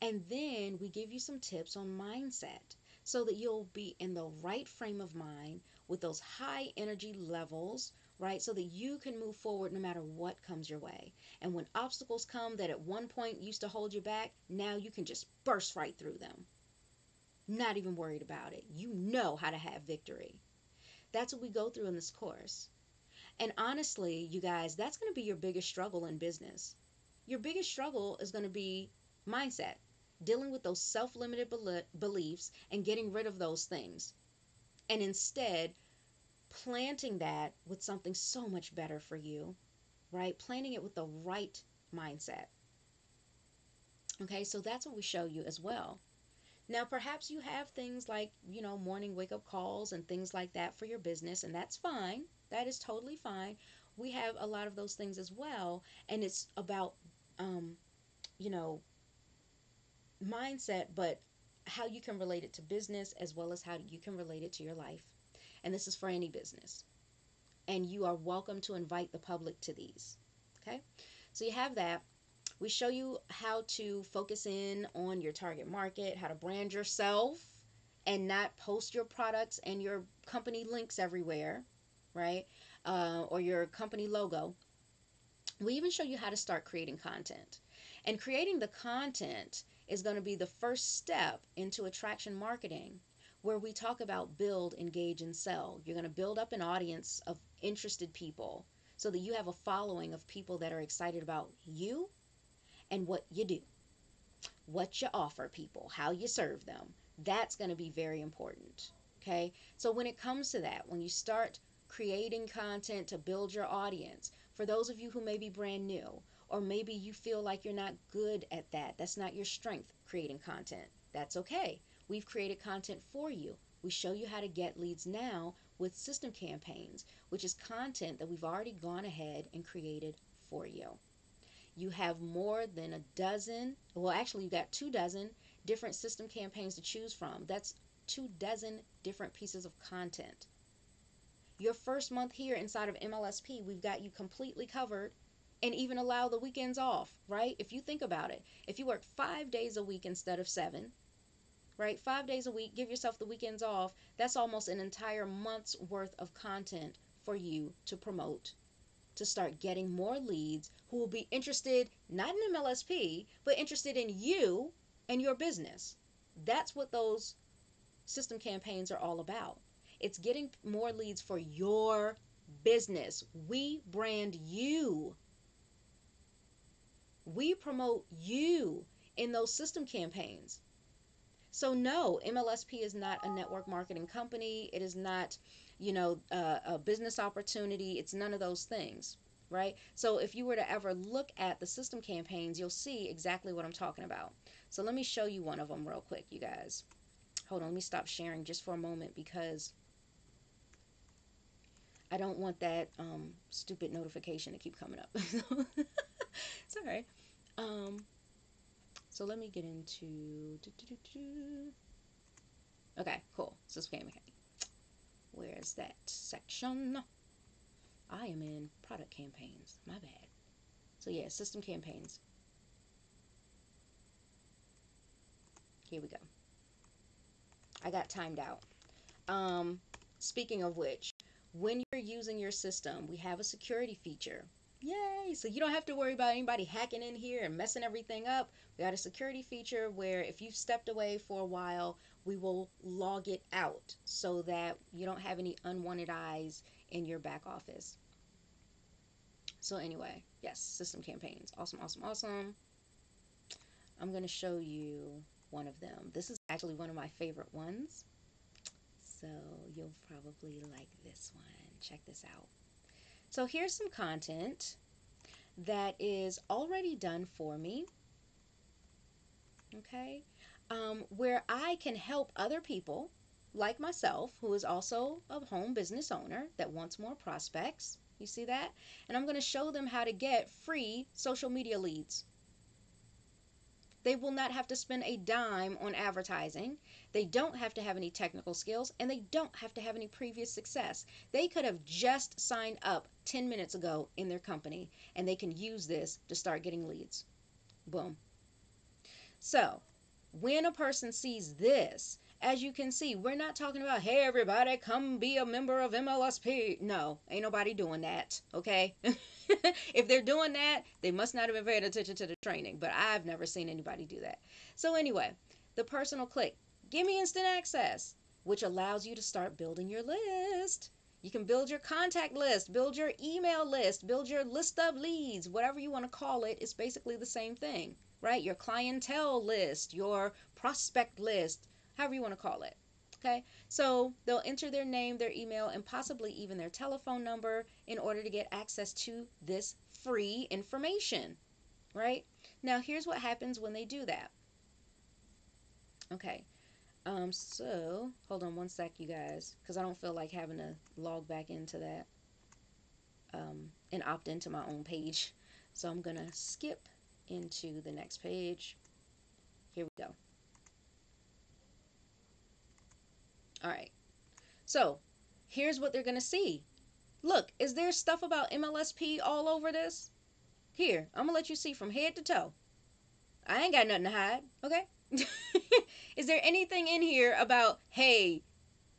And then we give you some tips on mindset so that you'll be in the right frame of mind with those high energy levels, right? So that you can move forward no matter what comes your way. And when obstacles come that at one point used to hold you back, now you can just burst right through them. Not even worried about it. You know how to have victory. That's what we go through in this course. And honestly, you guys, that's going to be your biggest struggle in business. Your biggest struggle is going to be mindset, dealing with those self-limited beliefs and getting rid of those things. And instead, planting that with something so much better for you, right? Planting it with the right mindset. Okay, so that's what we show you as well. Now, perhaps you have things like, morning wake up calls and things like that for your business, and that's fine. That is totally fine. We have a lot of those things as well, and it's about, you know, mindset, but how you can relate it to business as well as how you can relate it to your life. And this is for any business. And you are welcome to invite the public to these. Okay? So you have that. We show you how to focus in on your target market, how to brand yourself and not post your products and your company links everywhere, right? Or your company logo. We even show you how to start creating content. And creating the content is going to be the first step into attraction marketing, where we talk about build, engage, and sell. You're going to build up an audience of interested people so that you have a following of people that are excited about you and what you do, what you offer people, how you serve them. That's going to be very important. Okay? So when it comes to that, when you start creating content to build your audience, for those of you who may be brand new, or maybe you feel like you're not good at that, that's not your strength, creating content, that's okay. We've created content for you. We show you how to get leads now with system campaigns, which is content that we've already gone ahead and created for you. You have more than a dozen, well, actually, you got 24 different system campaigns to choose from. That's 24 different pieces of content. Your first month here inside of MLSP, we've got you completely covered and even allow the weekends off, right? If you think about it, if you work 5 days a week instead of 7, right? 5 days a week, give yourself the weekends off. That's almost an entire month's worth of content for you to promote, to start getting more leads who will be interested, not in MLSP, but interested in you and your business. That's what those system campaigns are all about. It's getting more leads for your business. We brand you. We promote you in those system campaigns. So no, MLSP is not a network marketing company. It is not, a business opportunity. It's none of those things, right? So if you were to ever look at the system campaigns, you'll see exactly what I'm talking about. So let me show you one of them real quick, you guys. Hold on, let me stop sharing just for a moment because I don't want that stupid notification to keep coming up. It's all right. Um, so let me get into. Okay, cool. System campaign. Where's that section? I am in product campaigns. My bad. So yeah, system campaigns. Here we go. I got timed out. Speaking of which, when you're using your system, we have a security feature. Yay! So you don't have to worry about anybody hacking in here and messing everything up. We got a security feature where if you've stepped away for a while, we will log it out so that you don't have any unwanted eyes in your back office. So anyway, yes, system campaigns. Awesome, awesome, awesome. I'm going to show you one of them. This is actually one of my favorite ones. So you'll probably like this one. Check this out. So here's some content that is already done for me. Okay. Where I can help other people like myself, who is also a home business owner that wants more prospects. You see that? And I'm going to show them how to get free social media leads. They will not have to spend a dime on advertising. They don't have to have any technical skills, and they don't have to have any previous success. They could have just signed up 10 minutes ago in their company, and they can use this to start getting leads. Boom. So, when a person sees this, as you can see, we're not talking about, hey, everybody, come be a member of MLSP. No, ain't nobody doing that, okay? If they're doing that, they must not have been paying attention to the training, but I've never seen anybody do that. So anyway, the person will click, give me instant access, which allows you to start building your list. You can build your contact list, build your email list, build your list of leads, whatever you want to call it. It's basically the same thing, right? Your clientele list, your prospect list, however you want to call it. Okay, so they'll enter their name, their email, and possibly even their telephone number in order to get access to this free information, right? Now, here's what happens when they do that. Okay, so hold on one sec, you guys, because I don't feel like having to log back into that and opt into my own page. So I'm going to skip into the next page. Here we go. All right. So here's what they're going to see. Look, is there stuff about MLSP all over this? Here, I'm going to let you see from head to toe. I ain't got nothing to hide, okay? Is there anything in here about, hey,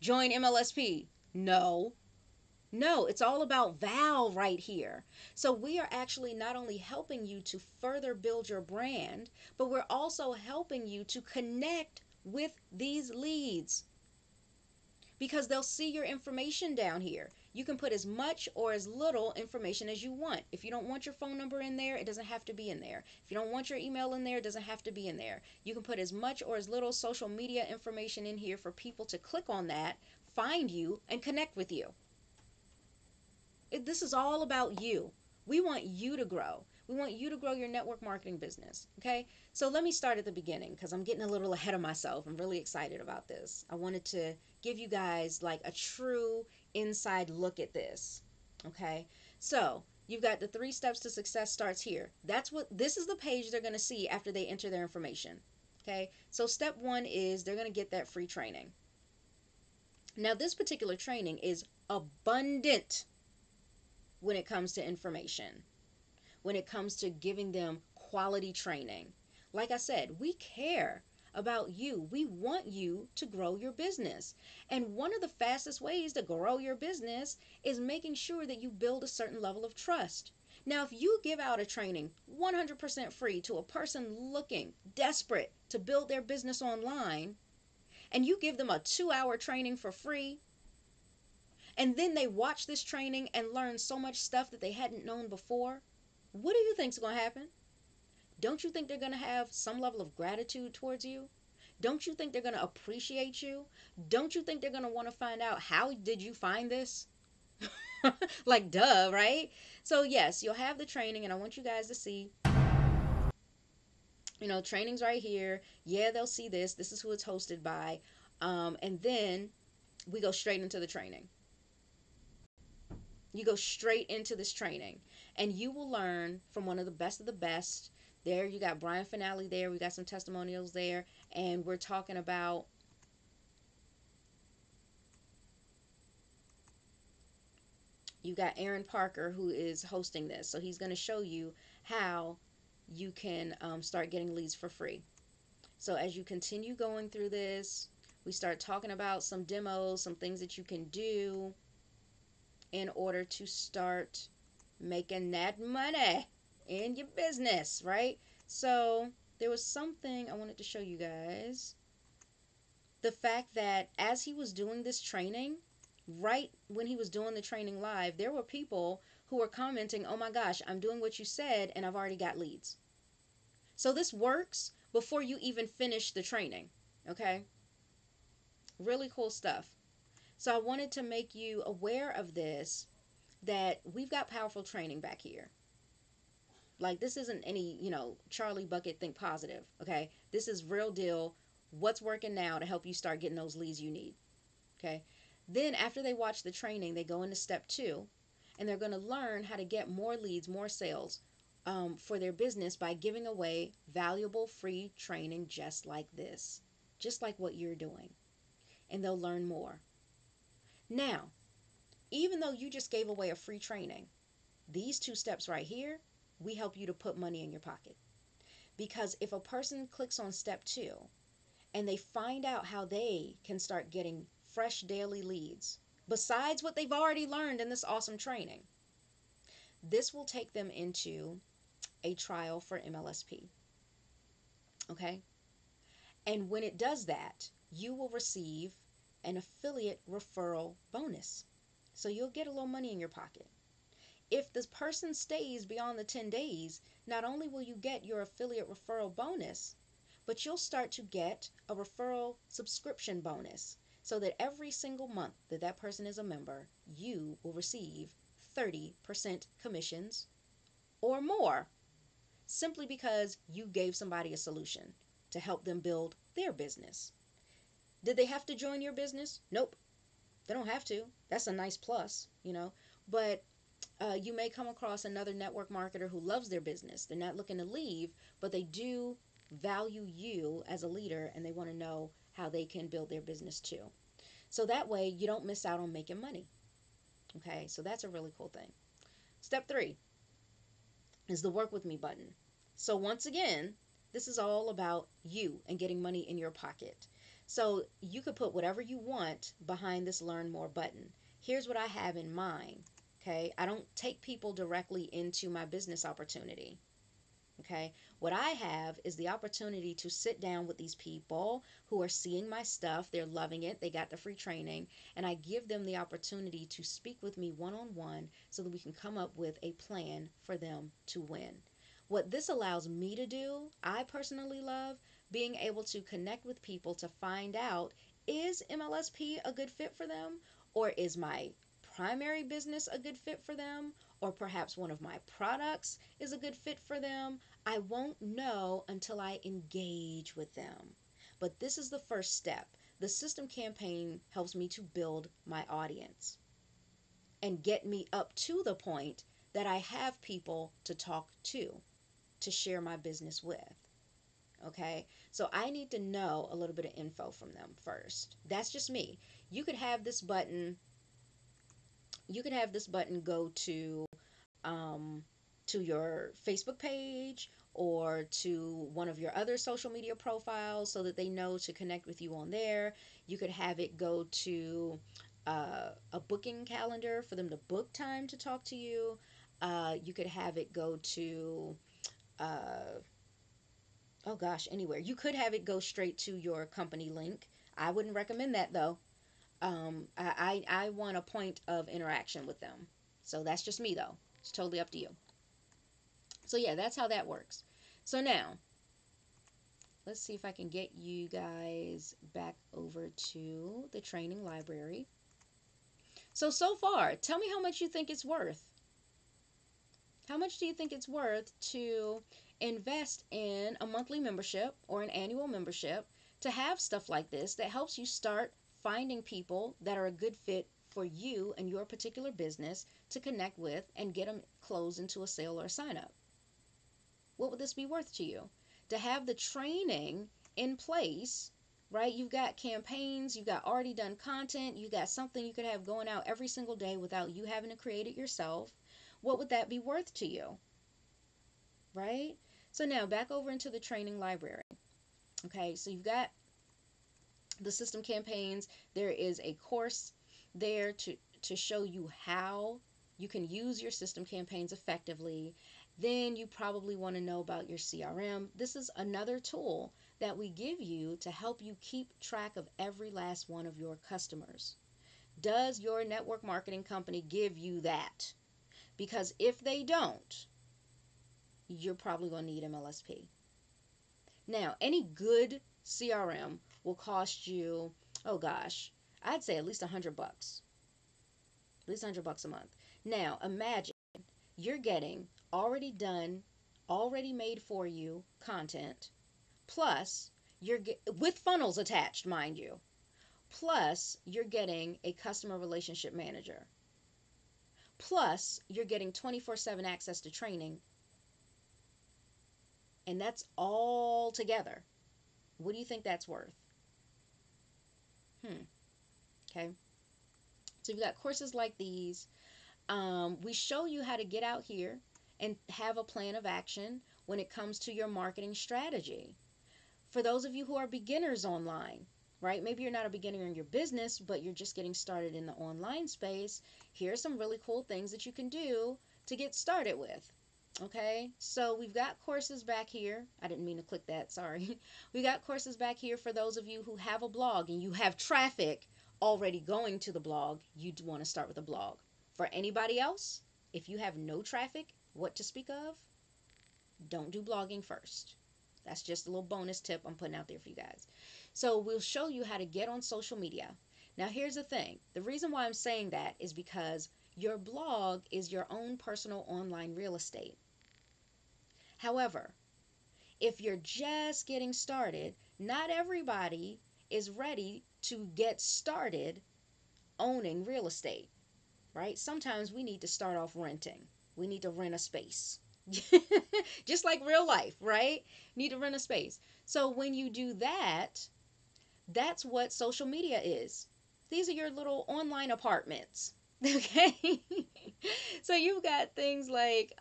join MLSP? No. No, it's all about Val right here. So we are actually not only helping you to further build your brand, but we're also helping you to connect with these leads, because they'll see your information down here. You can put as much or as little information as you want. If you don't want your phone number in there, it doesn't have to be in there. If you don't want your email in there, it doesn't have to be in there. You can put as much or as little social media information in here for people to click on that, find you, and connect with you. This is all about you. We want you to grow. We want you to grow your network marketing business. Okay, so let me start at the beginning because I'm getting a little ahead of myself. I'm really excited about this. I wanted to give you guys like a true inside look at this. Okay, so you've got the 3 steps to success starts here. This is the page they're going to see after they enter their information. Okay, so step 1 is they're going to get that free training. Now this particular training is abundant when it comes to information, when it comes to giving them quality training. Like I said, we care about you. We want you to grow your business. And one of the fastest ways to grow your business is making sure that you build a certain level of trust. Now, if you give out a training 100% free to a person looking, desperate to build their business online, and you give them a 2-hour training for free, and then they watch this training and learn so much stuff that they hadn't known before, what do you think's going to happen? Don't you think they're going to have some level of gratitude towards you? Don't you think they're going to appreciate you? Don't you think they're going to want to find out, how did you find this? Like, duh, right? So yes, you'll have the training, and I want you guys to see, training's right here. Yeah, they'll see this. This is who it's hosted by. And then we go straight into the training. You go straight into this training, and you will learn from one of the best of the best. There, you got Brian Fanale there. We got some testimonials there, and we're talking about you got Aaron Parker, who is hosting this. So he's going to show you how you can start getting leads for free. So as you continue going through this, we start talking about some demos, some things that you can do in order to start making that money in your business, right? So there was something I wanted to show you guys. The fact that as he was doing this training, right when he was doing the training live, there were people who were commenting, oh my gosh, I'm doing what you said and I've already got leads. So this works before you even finish the training, okay? Really cool stuff. So I wanted to make you aware of this, that we've got powerful training back here. Like, this isn't any, Charlie Bucket think positive, okay? This is real deal. What's working now to help you start getting those leads you need, okay? Then after they watch the training, they go into step 2, and they're going to learn how to get more leads, more sales for their business by giving away valuable free training just like this, just like what you're doing. And they'll learn more. Now, even though you just gave away a free training, these 2 steps right here, we help you to put money in your pocket. Because if a person clicks on step 2 and they find out how they can start getting fresh daily leads, besides what they've already learned in this awesome training, this will take them into a trial for MLSP. Okay? And when it does that, you will receive an affiliate referral bonus. So you'll get a little money in your pocket. If this person stays beyond the 10 days, not only will you get your affiliate referral bonus, but you'll start to get a referral subscription bonus, so that every single month that that person is a member, you will receive 30% commissions or more, simply because you gave somebody a solution to help them build their business. Did they have to join your business? Nope. They don't have to. That's a nice plus, But you may come across another network marketer who loves their business. They're not looking to leave, but they do value you as a leader, and they want to know how they can build their business too. So that way you don't miss out on making money. Okay, so that's a really cool thing. Step 3 is the work with me button. So once again, this is all about you and getting money in your pocket. So you could put whatever you want behind this learn more button. Here's what I have in mind. Okay, I don't take people directly into my business opportunity. Okay, what I have is the opportunity to sit down with these people who are seeing my stuff. They're loving it. They got the free training, and I give them the opportunity to speak with me one-on-one so that we can come up with a plan for them to win. What this allows me to do, I personally love being able to connect with people to find out, is MLSP a good fit for them, or is my primary business a good fit for them, or perhaps one of my products is a good fit for them. I won't know until I engage with them. But this is the first step. The system campaign helps me to build my audience and get me up to the point that I have people to talk to share my business with. Okay, so I need to know a little bit of info from them first. That's just me. You could have this button go to your Facebook page or to one of your other social media profiles so that they know to connect with you on there. You could have it go to a booking calendar for them to book time to talk to you. You could have it go to anywhere. You could have it go straight to your company link. I wouldn't recommend that though. I want a point of interaction with them. So that's just me though. It's totally up to you. So yeah, that's how that works. So now, let's see if I can get you guys back over to the training library. So far, tell me how much you think it's worth. How much do you think it's worth to invest in a monthly membership or an annual membership to have stuff like this that helps you start finding people that are a good fit for you and your particular business to connect with and get them closed into a sale or a sign up? What would this be worth to you? To have the training in place, right? You've got campaigns, you've got already done content, you got something you could have going out every single day without you having to create it yourself. What would that be worth to you? Right? So now back over into the training library. Okay, so you've got the system campaigns. There is a course there to show you how you can use your system campaigns effectively. Then you probably want to know about your CRM. This is another tool that we give you to help you keep track of every last one of your customers. Does your network marketing company give you that? Because if they don't, you're probably going to need MLSP. Now, any good CRM will cost you, oh gosh, I'd say at least $100. At least $100 a month. Now, imagine you're getting already done, already made for you content, plus with funnels attached, mind you. Plus, you're getting a customer relationship manager. Plus, you're getting 24/7 access to training. And that's all together. What do you think that's worth? Okay. So you've got courses like these. We show you how to get out here and have a plan of action when it comes to your marketing strategy. For those of you who are beginners online, right? Maybe you're not a beginner in your business, but you're just getting started in the online space. Here's some really cool things that you can do to get started with. Okay, so we've got courses back here. I didn't mean to click that, sorry. We got courses back here for those of you who have a blog and you have traffic already going to the blog. You'd want to start with a blog. For anybody else, if you have no traffic, what to speak of, don't do blogging first. That's just a little bonus tip I'm putting out there for you guys. So we'll show you how to get on social media. Now here's the thing. The reason why I'm saying that is because your blog is your own personal online real estate. However, if you're just getting started, not everybody is ready to get started owning real estate, right? Sometimes we need to start off renting. We need to rent a space. Just like real life, right? Need to rent a space. So when you do that, that's what social media is. These are your little online apartments. Okay? So you've got things like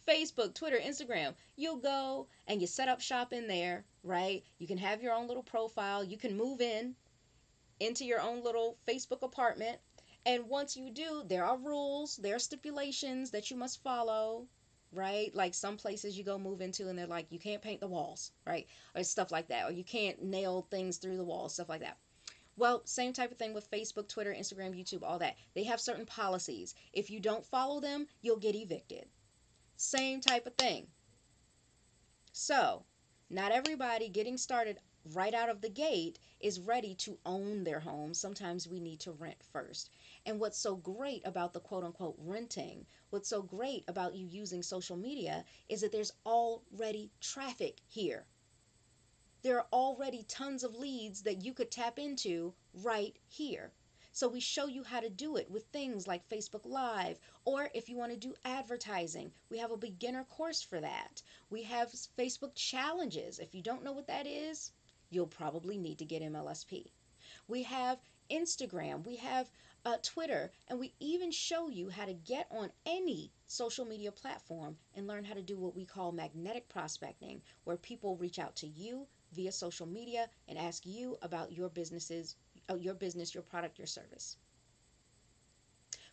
Facebook, Twitter, Instagram. You'll go and you set up shop in there, right? You can have your own little profile. You can move into your own little Facebook apartment. And once you do, there are rules, there are stipulations that you must follow, right? Like some places you go move into and they're like, you can't paint the walls, right? Or stuff like that. Or you can't nail things through the walls, stuff like that. Well, same type of thing with Facebook, Twitter, Instagram, YouTube, all that. They have certain policies. If you don't follow them, you'll get evicted. Same type of thing. So, not everybody getting started right out of the gate is ready to own their home. Sometimes we need to rent first. And what's so great about the quote unquote renting, what's so great about you using social media is that there's already traffic here. There are already tons of leads that you could tap into right here. So we show you how to do it with things like Facebook Live, or if you want to do advertising, we have a beginner course for that. We have Facebook challenges. If you don't know what that is, you'll probably need to get MLSP. We have Instagram, we have Twitter, and we even show you how to get on any social media platform and learn how to do what we call magnetic prospecting, where people reach out to you via social media and ask you about your business, your product, your service.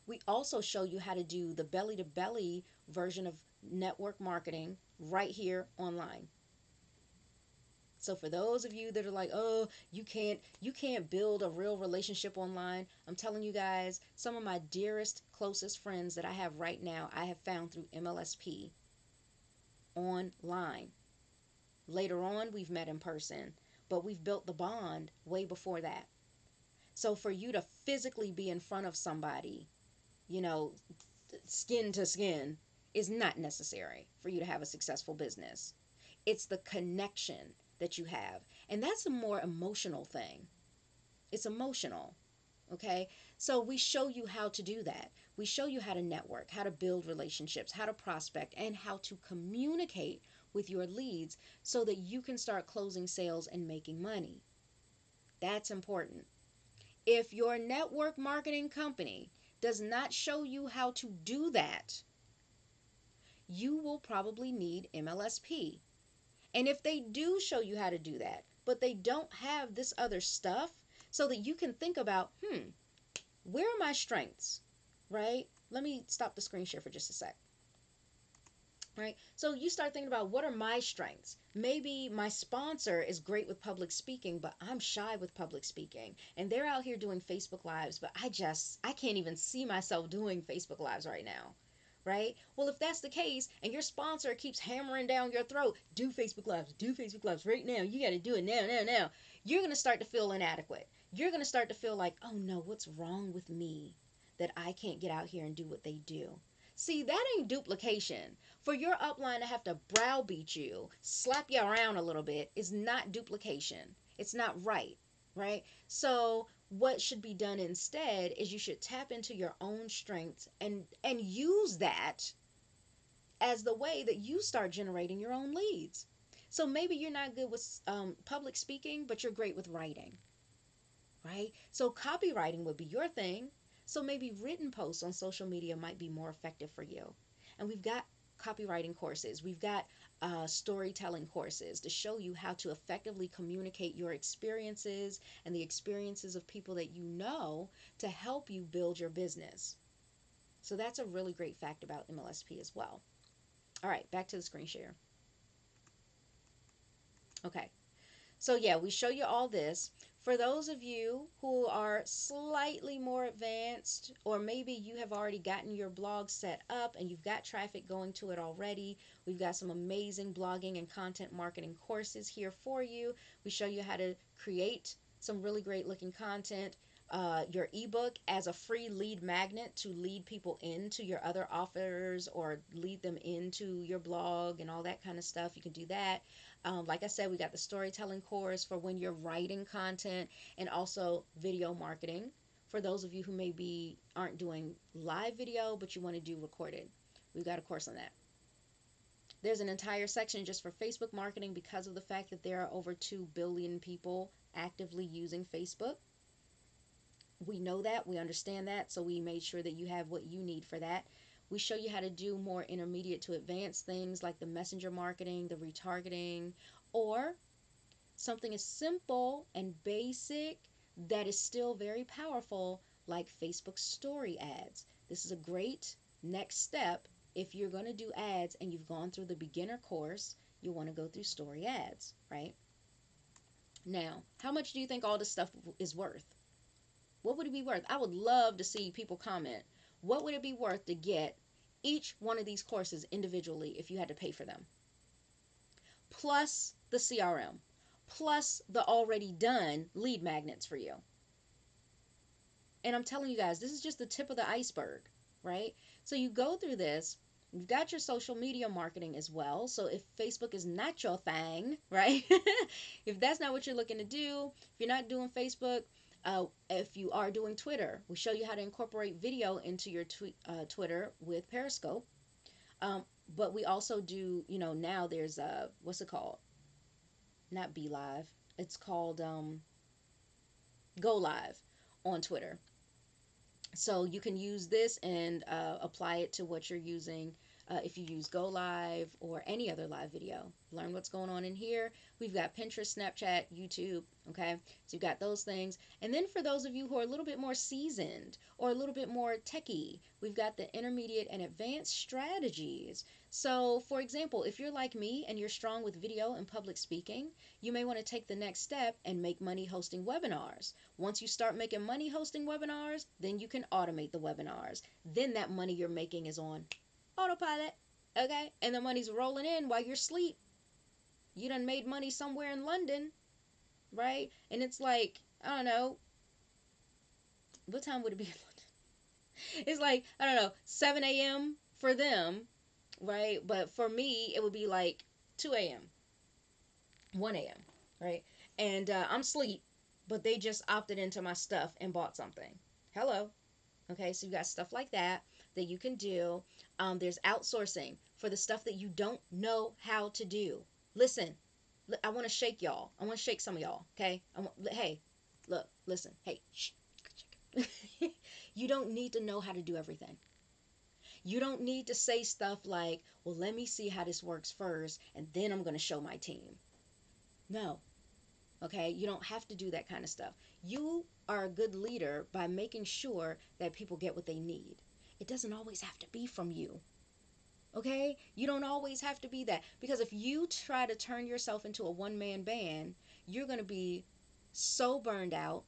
We also show you how to do the belly-to-belly version of network marketing right here online. So for those of you that are like, oh, you can't build a real relationship online, I'm telling you guys, some of my dearest, closest friends that I have right now, I have found through MLSP online. Later on, we've met in person, but we've built the bond way before that. So for you to physically be in front of somebody, skin to skin, is not necessary for you to have a successful business. It's the connection that you have. And that's a more emotional thing. It's emotional. Okay, so we show you how to do that. We show you how to network, how to build relationships, how to prospect, and how to communicate with your leads so that you can start closing sales and making money. That's important. If your network marketing company does not show you how to do that, you will probably need MLSP. And if they do show you how to do that, but they don't have this other stuff, so that you can think about, where are my strengths, right? Let me stop the screen share for just a sec. Right? So you start thinking about, what are my strengths? Maybe my sponsor is great with public speaking, but I'm shy with public speaking. And they're out here doing Facebook Lives, but I can't even see myself doing Facebook Lives right now. Right? Well, if that's the case, and your sponsor keeps hammering down your throat, do Facebook Lives right now. You got to do it now. You're going to start to feel inadequate. You're going to start to feel like, oh no, what's wrong with me that I can't get out here and do what they do? See, that ain't duplication. For your upline to have to browbeat you, slap you around a little bit, is not duplication. It's not right, right? So what should be done instead is you should tap into your own strengths and use that as the way that you start generating your own leads. So maybe you're not good with public speaking, but you're great with writing, right? So copywriting would be your thing. So maybe written posts on social media might be more effective for you. And we've got copywriting courses. We've got storytelling courses to show you how to effectively communicate your experiences and the experiences of people that you know to help you build your business. So that's a really great fact about MLSP as well. All right, back to the screen share. Okay. So yeah, we show you all this. For those of you who are slightly more advanced, or maybe you have already gotten your blog set up and you've got traffic going to it already, we've got some amazing blogging and content marketing courses here for you. We show you how to create some really great looking content. Your ebook as a free lead magnet to lead people into your other offers or lead them into your blog and all that kind of stuff. You can do that. Like I said, we got the storytelling course for when you're writing content, and also video marketing for those of you who maybe aren't doing live video but you want to do recorded. We've got a course on that. There's an entire section just for Facebook marketing because of the fact that there are over 2 billion people actively using Facebook. We know that, we understand that, so we made sure that you have what you need for that. We show you how to do more intermediate to advanced things like the messenger marketing, the retargeting, or something as simple and basic that is still very powerful like Facebook story ads. This is a great next step. If you're going to do ads and you've gone through the beginner course, you want to go through story ads, right? Now, how much do you think all this stuff is worth? What would it be worth? I would love to see people comment. What would it be worth to get each one of these courses individually if you had to pay for them? Plus the CRM, plus the already done lead magnets for you. And I'm telling you guys, this is just the tip of the iceberg, right? So you go through this. You've got your social media marketing as well. So if Facebook is not your thing, right? If that's not what you're looking to do, if you're not doing Facebook, if you are doing Twitter, we show you how to incorporate video into your Twitter with Periscope. But we also do, now there's what's it called? Not Be Live. It's called Go Live on Twitter. So you can use this and apply it to what you're using. If you use Go Live or any other live video, learn what's going on in here. We've got Pinterest, Snapchat, YouTube. Okay, so you've got those things. And then for those of you who are a little bit more seasoned or a little bit more techie, we've got the intermediate and advanced strategies. So for example, if you're like me and you're strong with video and public speaking, you may want to take the next step and make money hosting webinars. Once you start making money hosting webinars, then you can automate the webinars. Then that money you're making is on autopilot, okay? And the money's rolling in while you're asleep. You done made money somewhere in London, right? And it's like, I don't know, what time would it be in London? It's like, I don't know, 7 a.m. for them, right? But for me, it would be like 2 a.m., 1 a.m., right? And I'm asleep, but they just opted into my stuff and bought something. Hello. Okay, so you got stuff like that that you can do. There's outsourcing for the stuff that you don't know how to do. Listen, I want to shake y'all. I want to shake some of y'all. Okay. Hey, look, listen. Hey, shh. You don't need to know how to do everything. You don't need to say stuff like, well, let me see how this works first, and then I'm going to show my team. No. Okay, you don't have to do that kind of stuff. You are a good leader by making sure that people get what they need. It doesn't always have to be from you. Okay, you don't always have to be that, because if you try to turn yourself into a one-man band, you're going to be so burned out.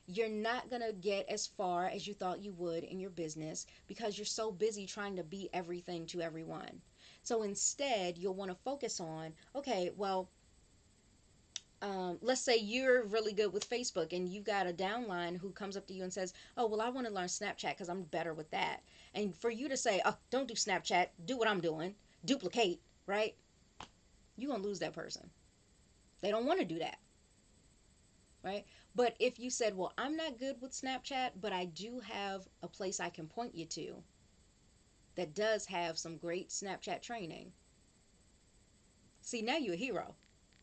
You're not going to get as far as you thought you would in your business because you're so busy trying to be everything to everyone. So instead, you'll want to focus on, okay, well, let's say you're really good with Facebook and you've got a downline who comes up to you and says, oh, well, I want to learn Snapchat because I'm better with that. And for you to say, oh, don't do Snapchat, do what I'm doing, duplicate, right? You're going to lose that person. They don't want to do that, right? But if you said, well, I'm not good with Snapchat, but I do have a place I can point you to that does have some great Snapchat training. See, now you're a hero.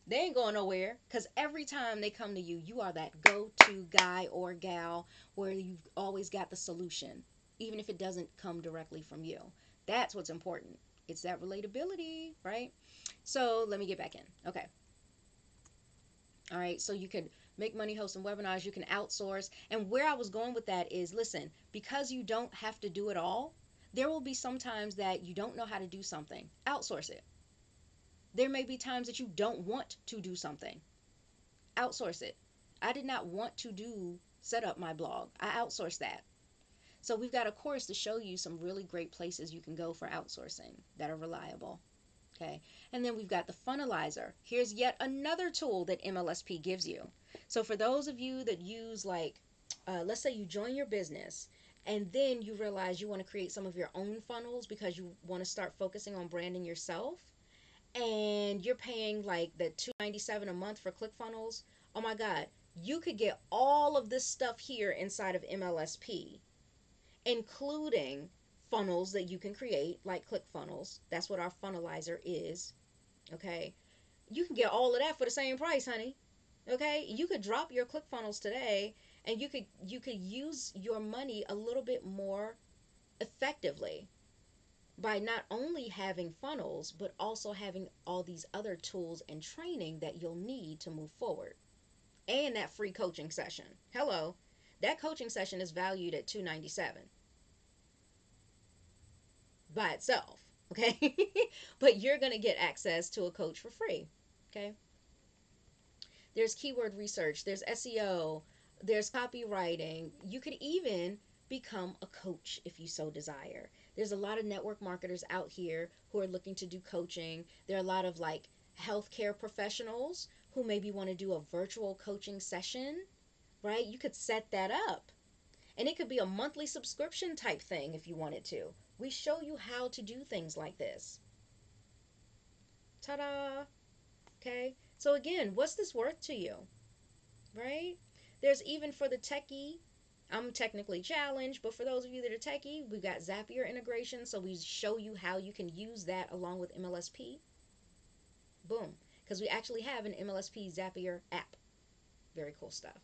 They ain't going nowhere, because every time they come to you, you are that go-to guy or gal where you've always got the solution, even if it doesn't come directly from you. That's what's important. It's that relatability, right? So let me get back in. Okay. All right. So you can make money hosting webinars. You can outsource. And where I was going with that is, listen, because you don't have to do it all, there will be some times that you don't know how to do something. Outsource it. There may be times that you don't want to do something. Outsource it. I did not want to set up my blog. I outsourced that. So we've got a course to show you some really great places you can go for outsourcing that are reliable. Okay. And then we've got the funnelizer. Here's yet another tool that MLSP gives you. So for those of you that use, like, let's say you join your business and then you realize you want to create some of your own funnels because you want to start focusing on branding yourself, and you're paying like the $297 a month for ClickFunnels. Oh my God, you could get all of this stuff here inside of MLSP, including funnels that you can create like ClickFunnels. That's what our funnelizer is. Okay, you can get all of that for the same price, honey. Okay, you could drop your ClickFunnels today, and you could use your money a little bit more effectively by not only having funnels, but also having all these other tools and training that you'll need to move forward. And that free coaching session. Hello. That coaching session is valued at $297 by itself. Okay. But you're going to get access to a coach for free. Okay. There's keyword research. There's SEO. There's copywriting. You could even become a coach if you so desire. There's a lot of network marketers out here who are looking to do coaching. There are a lot of like healthcare professionals who maybe want to do a virtual coaching session, right? You could set that up. And it could be a monthly subscription type thing if you wanted to. We show you how to do things like this. Ta-da! Okay? So again, what's this worth to you? Right? There's even for the techie, I'm technically challenged, but for those of you that are techie, we've got Zapier integration, so we show you how you can use that along with MLSP. Boom. Because we actually have an MLSP Zapier app. Very cool stuff.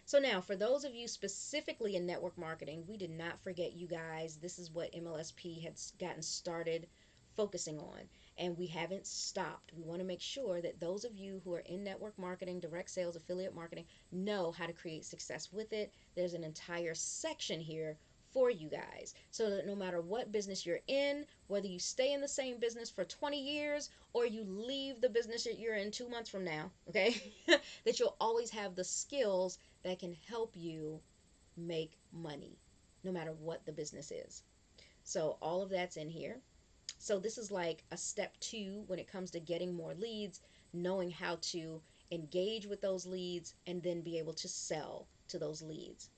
So now, for those of you specifically in network marketing, we did not forget you guys. This is what MLSP had gotten started focusing on, and we haven't stopped. We want to make sure that those of you who are in network marketing, direct sales, affiliate marketing, know how to create success with it. There's an entire section here for you guys, so that no matter what business you're in, whether you stay in the same business for 20 years or you leave the business that you're in 2 months from now, okay, that you'll always have the skills that can help you make money no matter what the business is. So all of that's in here. So this is like a step 2 when it comes to getting more leads, knowing how to engage with those leads and then be able to sell to those leads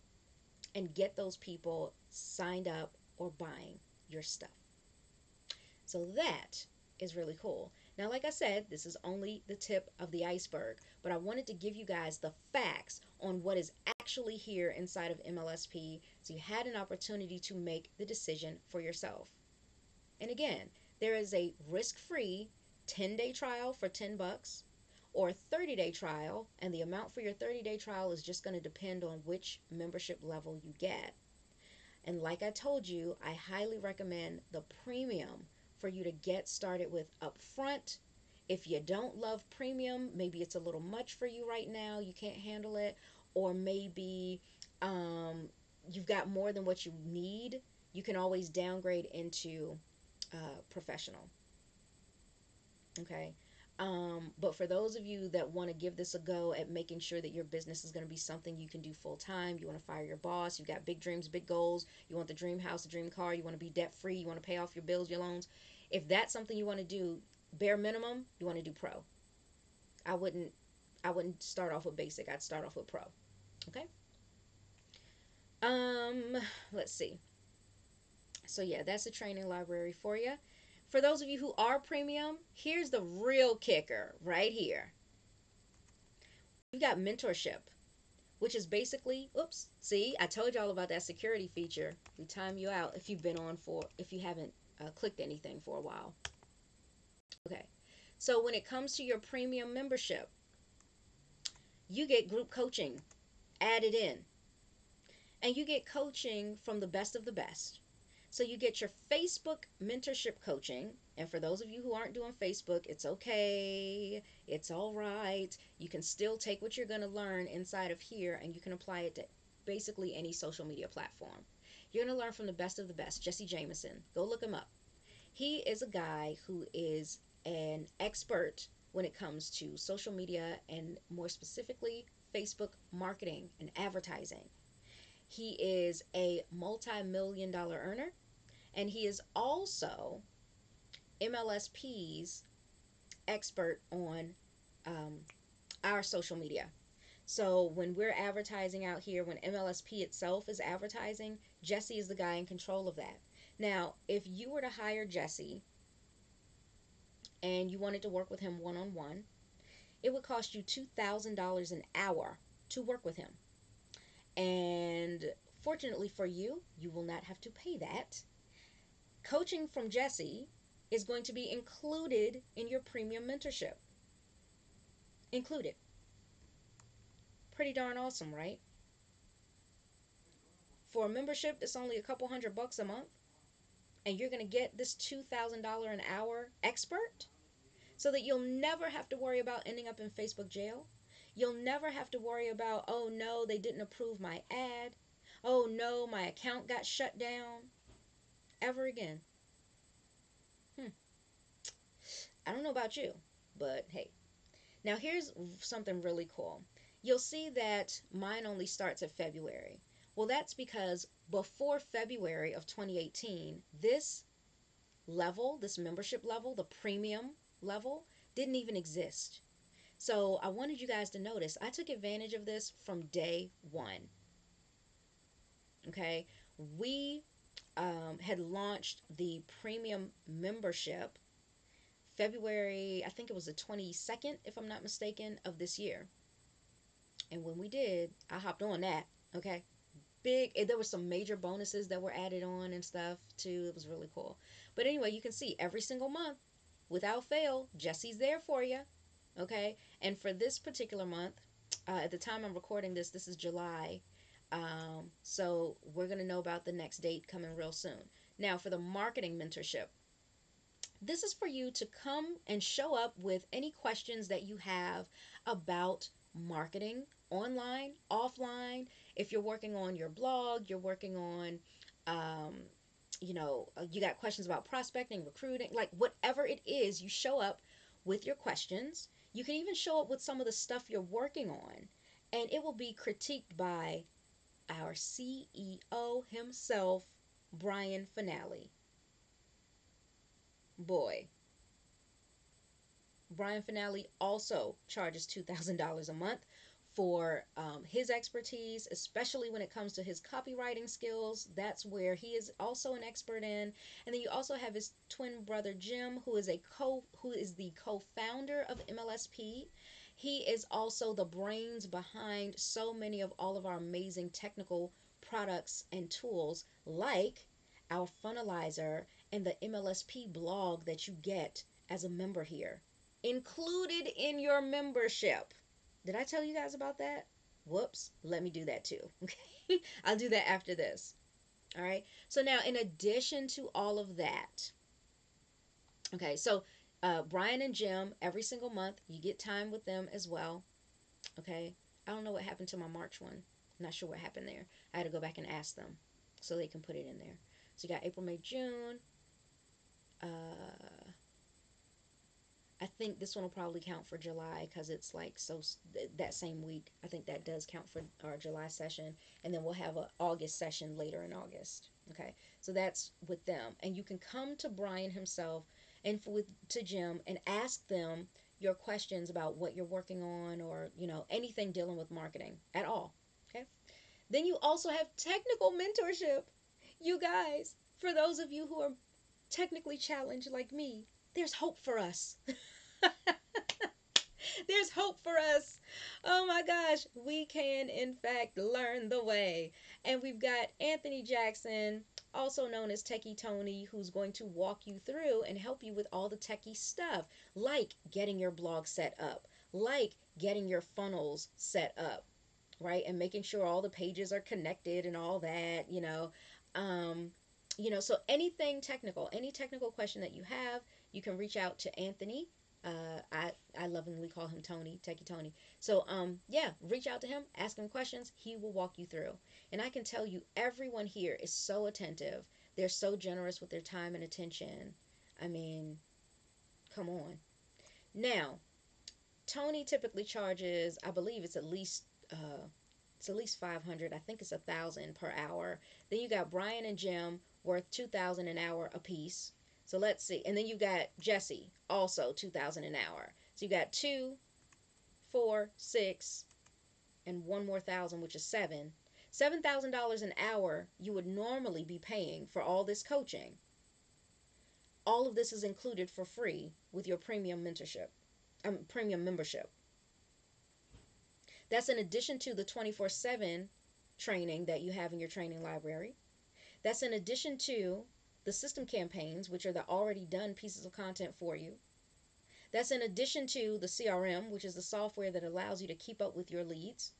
and get those people signed up or buying your stuff. So that is really cool. Now, like I said, this is only the tip of the iceberg, but I wanted to give you guys the facts on what is actually here inside of MLSP so you had an opportunity to make the decision for yourself. And again, there is a risk-free 10-day trial for $10 or 30-day trial, and the amount for your 30-day trial is just going to depend on which membership level you get. And like I told you, I highly recommend the premium for you to get started with upfront. If you don't love premium, maybe it's a little much for you right now, you can't handle it, or maybe you've got more than what you need, you can always downgrade into professional. Okay. But for those of you that want to give this a go at making sure that your business is going to be something you can do full time, you want to fire your boss, you've got big dreams, big goals, you want the dream house, the dream car, you want to be debt free, you want to pay off your bills, your loans. If that's something you want to do, bare minimum, you want to do pro. I wouldn't start off with basic. I'd start off with pro. Okay. Um, let's see. So yeah, that's a training library for you. For those of you who are premium, here's the real kicker right here. You got mentorship, which is basically, oops, see, I told y'all about that security feature. We time you out if you've been on for, if you haven't clicked anything for a while. Okay, so when it comes to your premium membership, you get group coaching added in, and you get coaching from the best of the best. So you get your Facebook mentorship coaching. And for those of you who aren't doing Facebook, it's okay. It's all right. You can still take what you're going to learn inside of here and you can apply it to basically any social media platform. You're going to learn from the best of the best. Jesse Jameson. Go look him up. He is a guy who is an expert when it comes to social media and more specifically Facebook marketing and advertising. He is a multi-million-dollar earner. And he is also MLSP's expert on our social media. So when we're advertising out here, when MLSP itself is advertising, Jesse is the guy in control of that. Now, if you were to hire Jesse and you wanted to work with him one-on-one, it would cost you $2,000 an hour to work with him. And fortunately for you, you will not have to pay that. Coaching from Jesse is going to be included in your premium mentorship. Included. Pretty darn awesome, right? For a membership, it's only a couple $100 a month, and you're going to get this $2,000 an hour expert so that you'll never have to worry about ending up in Facebook jail. You'll never have to worry about, oh no, they didn't approve my ad. Oh no, my account got shut down. Ever again. I don't know about you, but hey. Now here's something really cool. You'll see that mine only starts at February. Well, that's because before February of 2018, this level, this membership level, the premium level, didn't even exist. So I wanted you guys to notice, I took advantage of this from day one. Okay, we had launched the premium membership February, I think it was the 22nd, if I'm not mistaken, of this year. And when we did, I hopped on that, okay? There were some major bonuses that were added on and stuff too. It was really cool. But anyway, you can see every single month, without fail, Jesse's there for you, okay? And for this particular month, at the time I'm recording this, this is July. So we're going to know about the next date coming real soon. Now, for the marketing mentorship, this is for you to come and show up with any questions that you have about marketing online, offline. If you're working on your blog, you're working on, you got questions about prospecting, recruiting, like whatever it is, you show up with your questions. You can even show up with some of the stuff you're working on, and it will be critiqued by our CEO himself, Brian Fanale. Boy, Brian Fanale also charges $2,000 a month for his expertise, especially when it comes to his copywriting skills. That's where he is also an expert in. And then you also have his twin brother Jim, who is the co-founder of MLSP. He is also the brains behind so many of all of our amazing technical products and tools, like our funnelizer and the MLSP blog that you get as a member here, included in your membership. Did I tell you guys about that? Whoops, let me do that too. Okay, I'll do that after this. All right, so now in addition to all of that, okay, so Brian and Jim, every single month, you get time with them as well. Okay, I don't know what happened to my March one. I'm not sure what happened there. I had to go back and ask them so they can put it in there. So you got April, May, June. I think this one will probably count for July because it's like that same week. I think that does count for our July session, and then we'll have an August session later in August. Okay, so that's with them, and you can come to Brian himself and to Jim and ask them your questions about what you're working on, or anything dealing with marketing at all. Okay, then you also have technical mentorship, you guys. For those of you who are technically challenged like me, there's hope for us. There's hope for us. Oh my gosh, we can in fact learn the way. And we've got Anthony Jackson, also known as Techie Tony, who's going to walk you through and help you with all the techie stuff, like getting your blog set up, like getting your funnels set up, right? And making sure all the pages are connected and all that, so anything technical, any technical question that you have, you can reach out to Anthony. I lovingly call him Tony, Techie Tony. So yeah, reach out to him, ask him questions. He will walk you through. And I can tell you, everyone here is so attentive. They're so generous with their time and attention. I mean, come on. Now, Tony typically charges, I believe it's at least 500. I think it's 1,000 per hour. Then you got Brian and Jim, worth 2,000 an hour a piece. So let's see. And then you got Jesse, also 2,000 an hour. So you got 2, 4, 6, and one more thousand, which is 7. $7,000 an hour you would normally be paying for all this coaching. All of this is included for free with your premium premium membership. That's in addition to the 24/7 training that you have in your training library. That's in addition to the system campaigns, which are the already done pieces of content for you. That's in addition to the CRM, which is the software that allows you to keep up with your leads.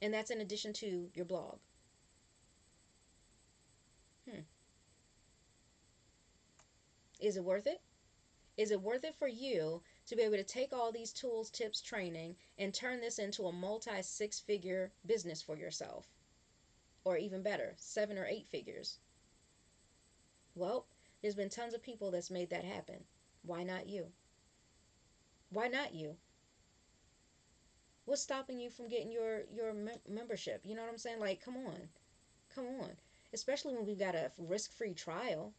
And that's in addition to your blog. Is it worth it? Is it worth it for you to be able to take all these tools, tips, training, and turn this into a multi-6-figure business for yourself? Or even better, 7 or 8 figures. Well, there's been tons of people that's made that happen. Why not you? Why not you? What's stopping you from getting your membership? You know what I'm saying? Like, come on. Come on. Especially when we've got a risk-free trial.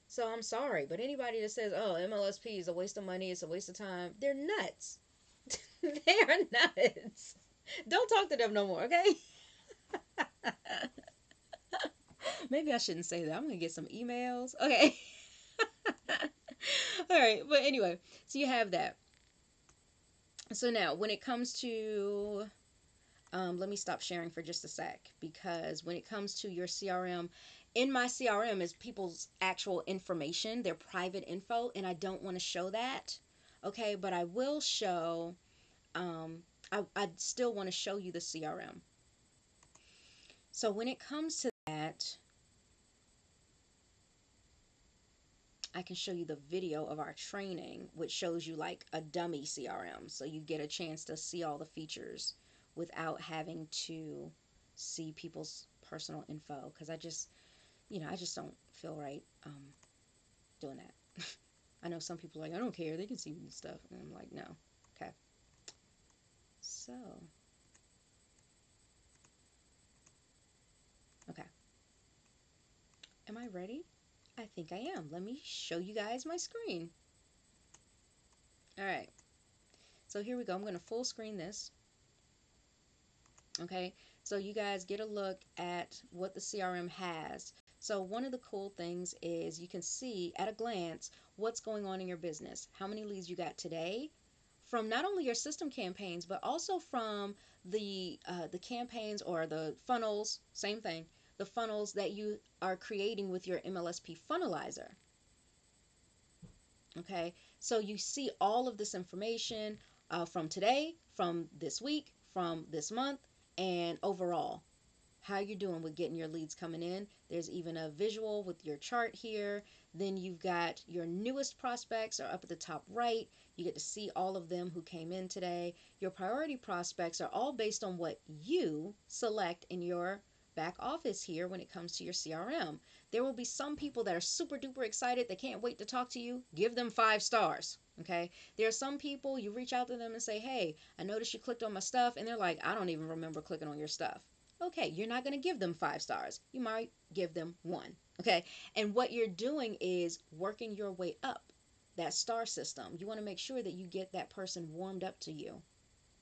So I'm sorry, but anybody that says, oh, MLSP is a waste of money, it's a waste of time, they're nuts. They are nuts. Don't talk to them no more, okay? Maybe I shouldn't say that. I'm going to get some emails. Okay. All right. But anyway, so you have that. So now, when it comes to, let me stop sharing for just a sec, because when it comes to your CRM, in my CRM is people's actual information, their private info, and I don't want to show that. Okay. But I will show, I still want to show you the CRM. So when it comes to that, I can show you the video of our training, which shows you like a dummy CRM. So you get a chance to see all the features without having to see people's personal info. Because I just don't feel right doing that. I know some people are like, I don't care, they can see stuff. And I'm like, no. Okay. So, okay. Am I ready? I think I am. Let me show you guys my screen. All right. So here we go. I'm going to full screen this. Okay, so you guys get a look at what the CRM has. So one of the cool things is you can see at a glance what's going on in your business, how many leads you got today from not only your system campaigns, but also from the campaigns or the funnels, same thing, the funnels that you are creating with your MLSP funnelizer. Okay, so you see all of this information from today, from this week, from this month, and overall how you're doing with getting your leads coming in. There's even a visual with your chart here. Then you've got your newest prospects are up at the top right. You get to see all of them who came in today. Your priority prospects are all based on what you select in your back office here when it comes to your CRM. There will be some people that are super duper excited. They can't wait to talk to you. Give them 5 stars. Okay. There are some people you reach out to them and say, hey, I noticed you clicked on my stuff. And they're like, I don't even remember clicking on your stuff. Okay, you're not going to give them 5 stars. You might give them 1. Okay, and what you're doing is working your way up that star system. You want to make sure that you get that person warmed up to you,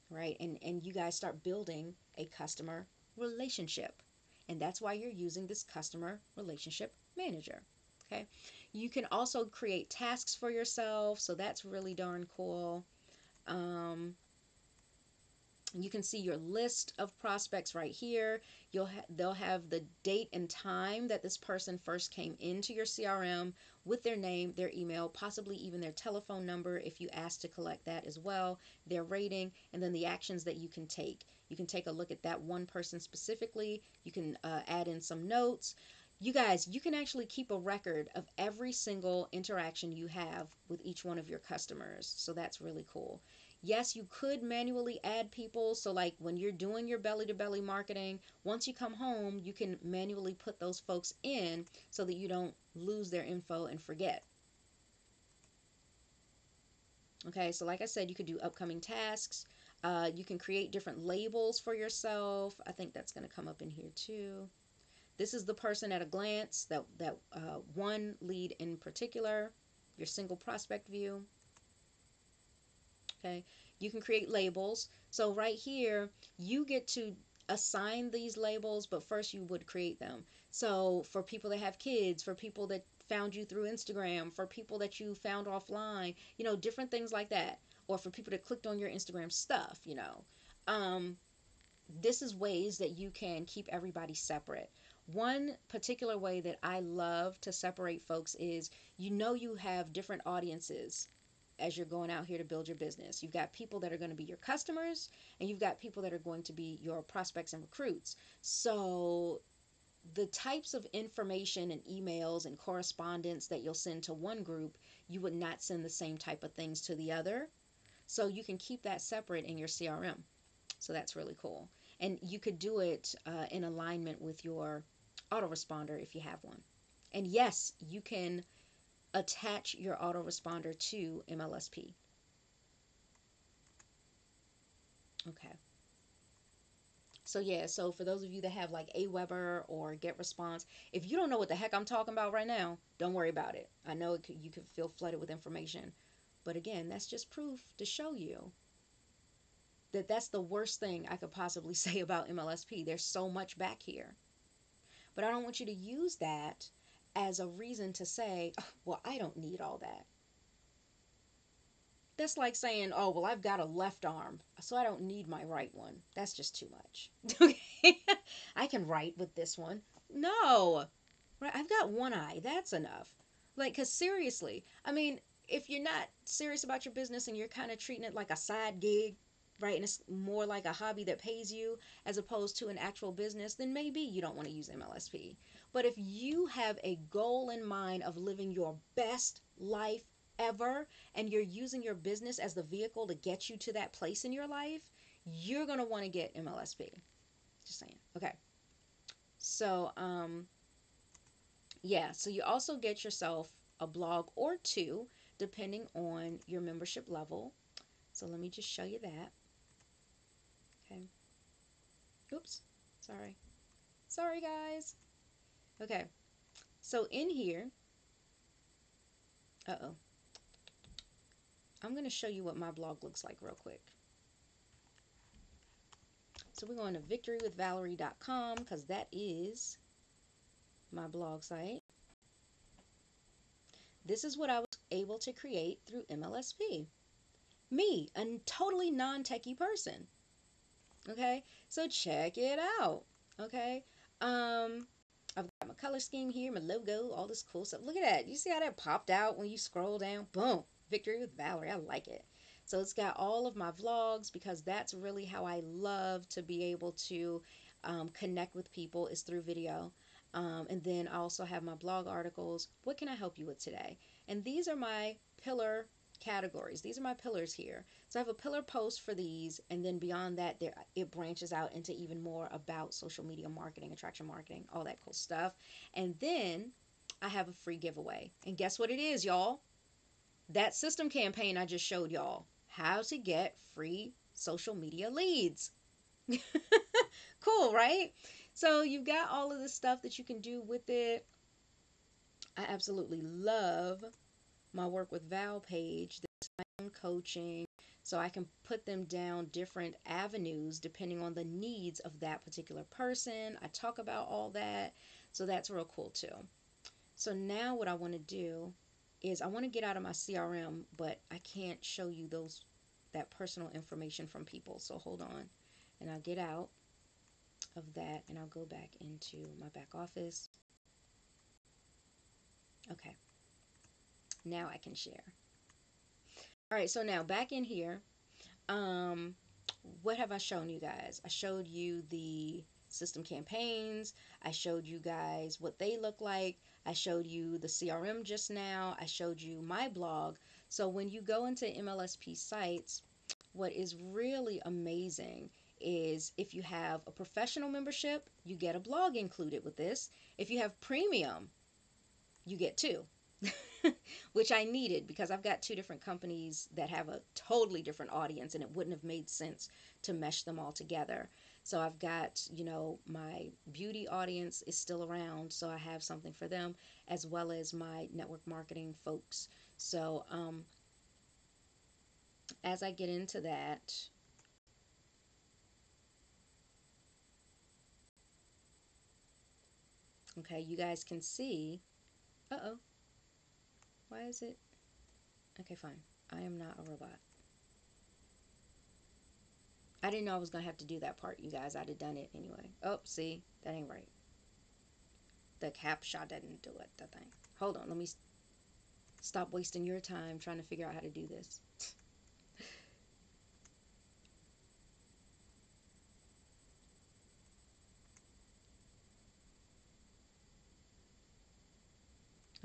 right? And you guys start building a customer relationship. And that's why you're using this customer relationship manager. Okay, you can also create tasks for yourself, so that's really darn cool. You can see your list of prospects right here. They'll have the date and time that this person first came into your CRM with their name, their email, possibly even their telephone number if you ask to collect that as well, their rating, and then the actions that you can take. You can take a look at that one person specifically. You can add in some notes. You guys, you can actually keep a record of every single interaction you have with each one of your customers. So that's really cool. Yes, you could manually add people. So like when you're doing your belly-to-belly marketing, once you come home, you can manually put those folks in so that you don't lose their info and forget. Okay, so like I said, you could do upcoming tasks. You can create different labels for yourself. I think that's going to come up in here too. This is the person at a glance, that one lead in particular, your single prospect view. Okay, you can create labels. So right here, you get to assign these labels, but first you would create them. So for people that have kids, for people that found you through Instagram, for people that you found offline, you know, different things like that. Or for people that clicked on your Instagram stuff, you know. This is ways that you can keep everybody separate. One particular way that I love to separate folks is, you know, you have different audiences as you're going out here to build your business. You've got people that are going to be your customers, and you've got people that are going to be your prospects and recruits. So the types of information and emails and correspondence that you'll send to one group, you would not send the same type of things to the other. So you can keep that separate in your CRM. So that's really cool. And you could do it in alignment with your autoresponder if you have one. And yes, you can attach your autoresponder to MLSP. Okay. So yeah, so for those of you that have like Aweber or GetResponse, if you don't know what the heck I'm talking about right now, don't worry about it. I know you could feel flooded with information. But again, that's just proof to show you that that's the worst thing I could possibly say about MLSP. There's so much back here. But I don't want you to use that as a reason to say, oh, well, I don't need all that. That's like saying, oh, well, I've got a left arm, so I don't need my right one. That's just too much. Okay? I can write with this one. No. Right? I've got one eye. That's enough. Like, because seriously, I mean, if you're not serious about your business and you're kind of treating it like a side gig, right, and it's more like a hobby that pays you as opposed to an actual business, then maybe you don't want to use MLSP. But if you have a goal in mind of living your best life ever, and you're using your business as the vehicle to get you to that place in your life, you're going to want to get MLSP. Just saying. Okay. So, yeah, so you also get yourself a blog or two, depending on your membership level. So let me just show you that. Okay. Oops. Sorry. Sorry, guys. Okay. So in here, uh-oh. I'm going to show you what my blog looks like real quick. So we're going to victorywithvalerie.com because that is my blog site. This is what I was able to create through MLSP. Me, a totally non-techie person. Okay, so check it out. Okay, I've got my color scheme here, my logo, all this cool stuff. Look at that. You see how that popped out when you scroll down? Boom, Victory with Valerie. I like it. So it's got all of my vlogs because that's really how I love to be able to connect with people is through video. And then I also have my blog articles. What can I help you with today? And these are my pillar categories. These are my pillars here. So I have a pillar post for these, and then beyond that, it branches out into even more about social media marketing, attraction marketing, all that cool stuff. And then I have a free giveaway. And guess what it is, y'all? That system campaign I just showed y'all. How to get free social media leads. Cool, right? So you've got all of this stuff that you can do with it. I absolutely love my work with Val page. This is my own coaching, so I can put them down different avenues depending on the needs of that particular person. I talk about all that, so that's real cool too. So now what I want to do is I want to get out of my CRM, but I can't show you that personal information from people. So hold on, and I'll get out of that and I'll go back into my back office. Okay, now I can share. All right, so now back in here, what have I shown you guys? I showed you the system campaigns. I showed you guys what they look like. I showed you the CRM just now. I showed you my blog. So when you go into MLSP sites, what is really amazing is if you have a professional membership, you get a blog included with this. If you have premium, you get two. Which I needed because I've got two different companies that have a totally different audience, and it wouldn't have made sense to mesh them all together. So I've got, my beauty audience is still around, so I have something for them, as well as my network marketing folks. So as I get into that, okay, you guys can see, uh-oh, why is it, okay, fine, I am not a robot. I didn't know I was going to have to do that part, you guys. I'd have done it anyway. Oh, see? That ain't right. The captcha didn't do it, the thing. Hold on. Let me stop wasting your time trying to figure out how to do this.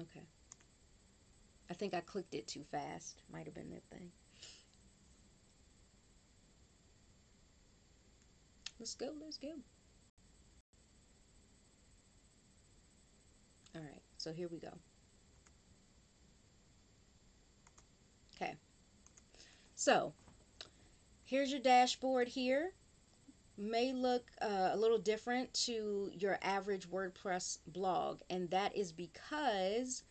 Okay. I think I clicked it too fast. Might have been that thing. Let's go. Let's go. All right. So here we go. Okay. So here's your dashboard here. May look a little different to your average WordPress blog, and that is because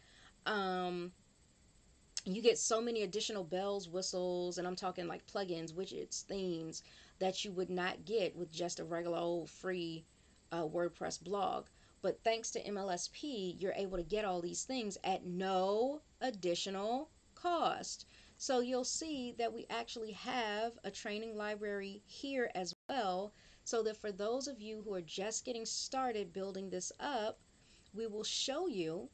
you get so many additional bells, whistles, and I'm talking like plugins, widgets, themes that you would not get with just a regular old free WordPress blog. But thanks to MLSP, you're able to get all these things at no additional cost. So you'll see that we actually have a training library here as well, so that for those of you who are just getting started building this up, we will show you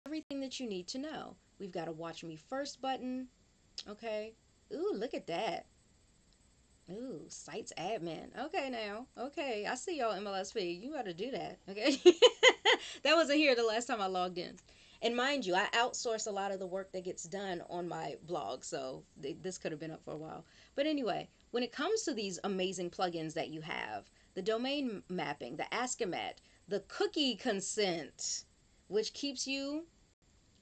everything that you need to know. We've got a watch me first button. Okay. Ooh, look at that. Ooh, sites admin. Okay now. Okay. I see y'all MLSP. You got to do that. Okay. That wasn't here the last time I logged in. And mind you, I outsource a lot of the work that gets done on my blog. So this could have been up for a while. But anyway, when it comes to these amazing plugins that you have, the domain mapping, the Ask-A-Met, the cookie consent, which keeps you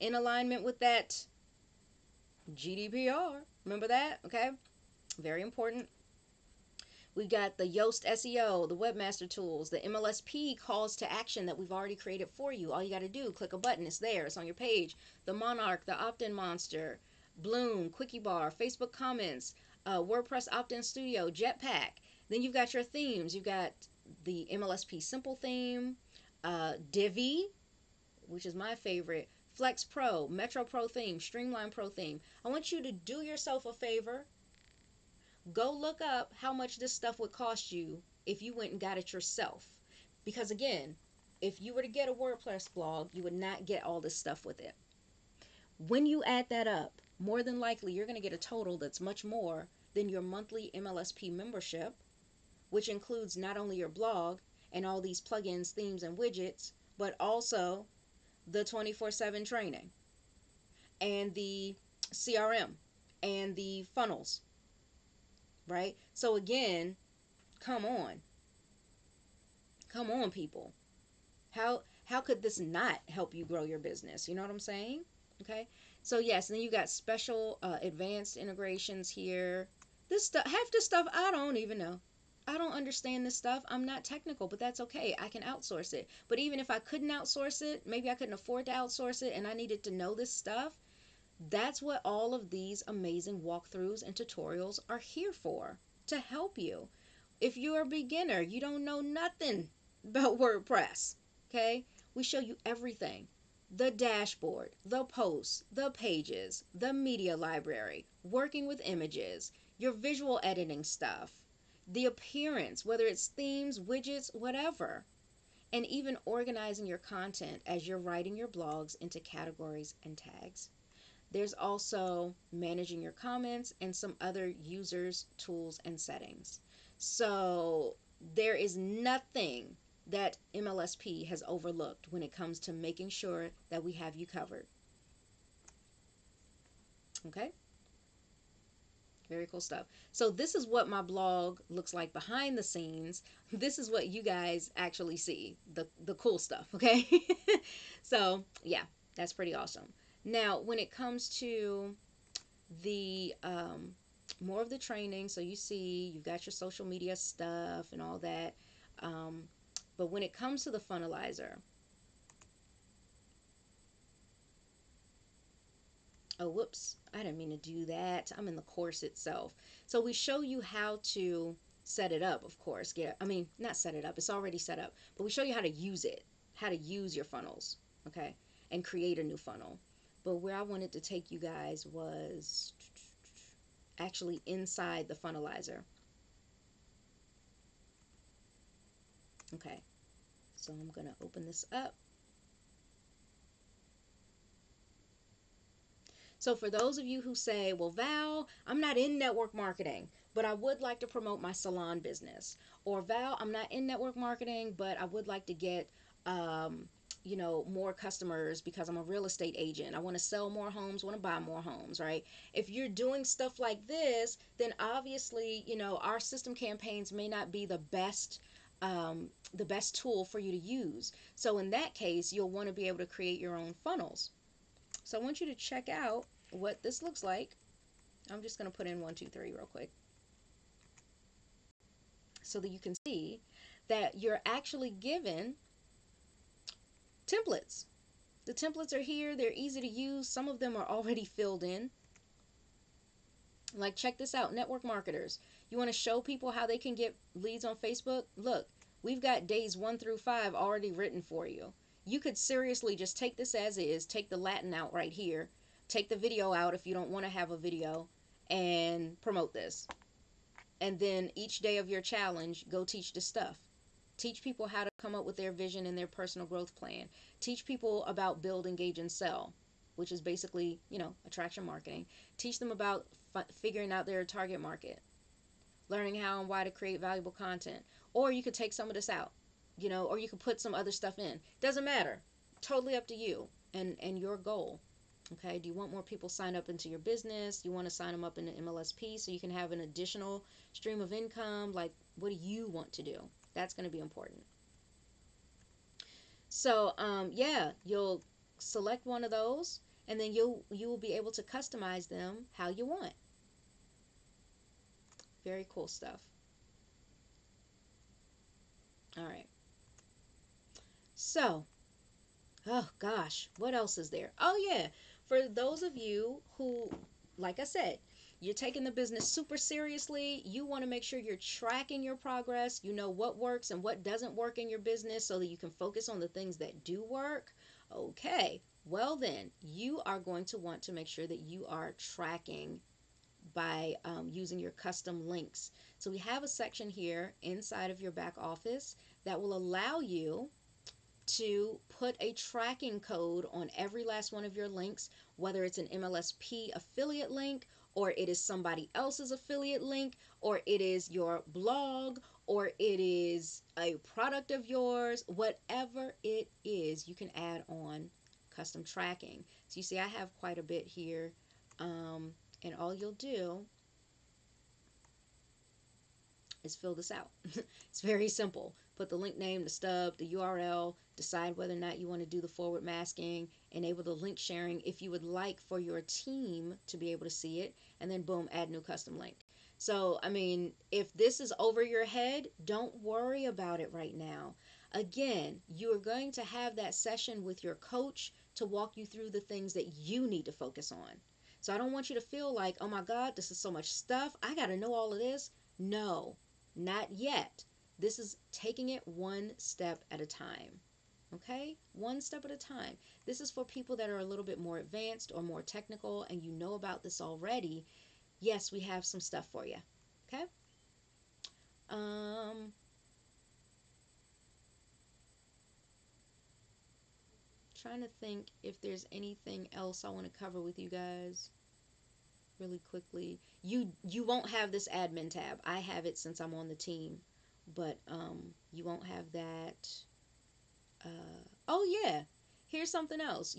in alignment with that GDPR. Remember that? Okay. Very important. We got the Yoast SEO, the Webmaster Tools, the MLSP calls to action that we've already created for you. All you got to do, click a button. It's there. It's on your page. The Monarch, the Opt-in Monster, Bloom, Quickie Bar, Facebook comments, WordPress opt-in studio, Jetpack. Then you've got your themes. You've got the MLSP simple theme, Divi, which is my favorite, Flex Pro, Metro Pro theme, Streamline Pro theme. I want you to do yourself a favor. Go look up how much this stuff would cost you if you went and got it yourself. Because again, if you were to get a WordPress blog, you would not get all this stuff with it. When you add that up, more than likely you're going to get a total that's much more than your monthly MLSP membership, which includes not only your blog and all these plugins, themes, and widgets, but also the 24/7 training and the CRM and the funnels, right? So again, come on. Come on, people. How could this not help you grow your business? You know what I'm saying? Okay. So yes, and then you got special advanced integrations here. This stuff, half the stuff I don't even know. I don't understand this stuff. I'm not technical, but that's okay. I can outsource it. But even if I couldn't outsource it, maybe I couldn't afford to outsource it and I needed to know this stuff, that's what all of these amazing walkthroughs and tutorials are here for, to help you. If you're a beginner, you don't know nothing about WordPress, okay? We show you everything. The dashboard, the posts, the pages, the media library, working with images, your visual editing stuff, the appearance, whether it's themes, widgets, whatever, and even organizing your content as you're writing your blogs into categories and tags. There's also managing your comments and some other users, tools, and settings. So there is nothing that MLSP has overlooked when it comes to making sure that we have you covered. Okay? Very cool stuff. So this is what my blog looks like behind the scenes. This is what you guys actually see, the cool stuff, okay? So yeah, that's pretty awesome. Now, when it comes to the more of the training, so you see you've got your social media stuff and all that, but when it comes to the funnelizer, oh whoops, I didn't mean to do that. I'm in the course itself. So we show you how to set it up, of course. Not set it up, it's already set up, but we show you how to use it, how to use your funnels, okay, and create a new funnel. But where I wanted to take you guys was actually inside the funnelizer. Okay, so I'm going to open this up. So for those of you who say, well, Val, I'm not in network marketing, but I would like to promote my salon business. Or Val, I'm not in network marketing, but I would like to get, more customers because I'm a real estate agent. I want to sell more homes, want to buy more homes, right? If you're doing stuff like this, then obviously, our system campaigns may not be the best tool for you to use. So in that case, you'll want to be able to create your own funnels. So I want you to check out what this looks like. I'm just going to put in 1, 2, 3 real quick so that you can see that you're actually given templates. The templates are here. They're easy to use. Some of them are already filled in. Like, check this out, network marketers. You want to show people how they can get leads on Facebook? Look, we've got days 1 through 5 already written for you. You could seriously just take this as is, take the Latin out right here, take the video out if you don't want to have a video, and promote this. And then each day of your challenge, go teach this stuff. Teach people how to come up with their vision and their personal growth plan. Teach people about build, engage, and sell, which is basically, attraction marketing. Teach them about figuring out their target market, learning how and why to create valuable content. Or you could take some of this out, or you could put some other stuff in. Doesn't matter. Totally up to you and your goal. Okay, do you want more people sign up into your business? You want to sign them up into MLSP so you can have an additional stream of income? Like, what do you want to do? That's going to be important. So, you'll select one of those, and then you will be able to customize them how you want. Very cool stuff. All right. So, oh gosh, what else is there? Oh yeah, for those of you who like I said, you're taking the business super seriously. You want to make sure you're tracking your progress. You know what works and what doesn't work in your business so that you can focus on the things that do work. Okay, well then, you are going to want to make sure that you are tracking by using your custom links. So we have a section here inside of your back office that will allow you to put a tracking code on every last one of your links, whether it's an MLSP affiliate link, or it is somebody else's affiliate link, or it is your blog, or it is a product of yours. Whatever it is, you can add on custom tracking. So you see I have quite a bit here, and all you'll do is fill this out. It's very simple. Put the link name, the stub, the URL, decide whether or not you want to do the forward masking, enable the link sharing if you would like for your team to be able to see it, and then boom, add new custom link. So, I mean, if this is over your head, don't worry about it right now. Again, you are going to have that session with your coach to walk you through the things that you need to focus on. So I don't want you to feel like, oh my God, this is so much stuff. I got to know all of this. No, not yet. This is taking it one step at a time. Okay? One step at a time. This is for people that are a little bit more advanced or more technical and you know about this already. Yes, we have some stuff for you. Okay? Trying to think if there's anything else I want to cover with you guys really quickly. You won't have this admin tab. I have it since I'm on the team, but you won't have that. Oh yeah, here's something else.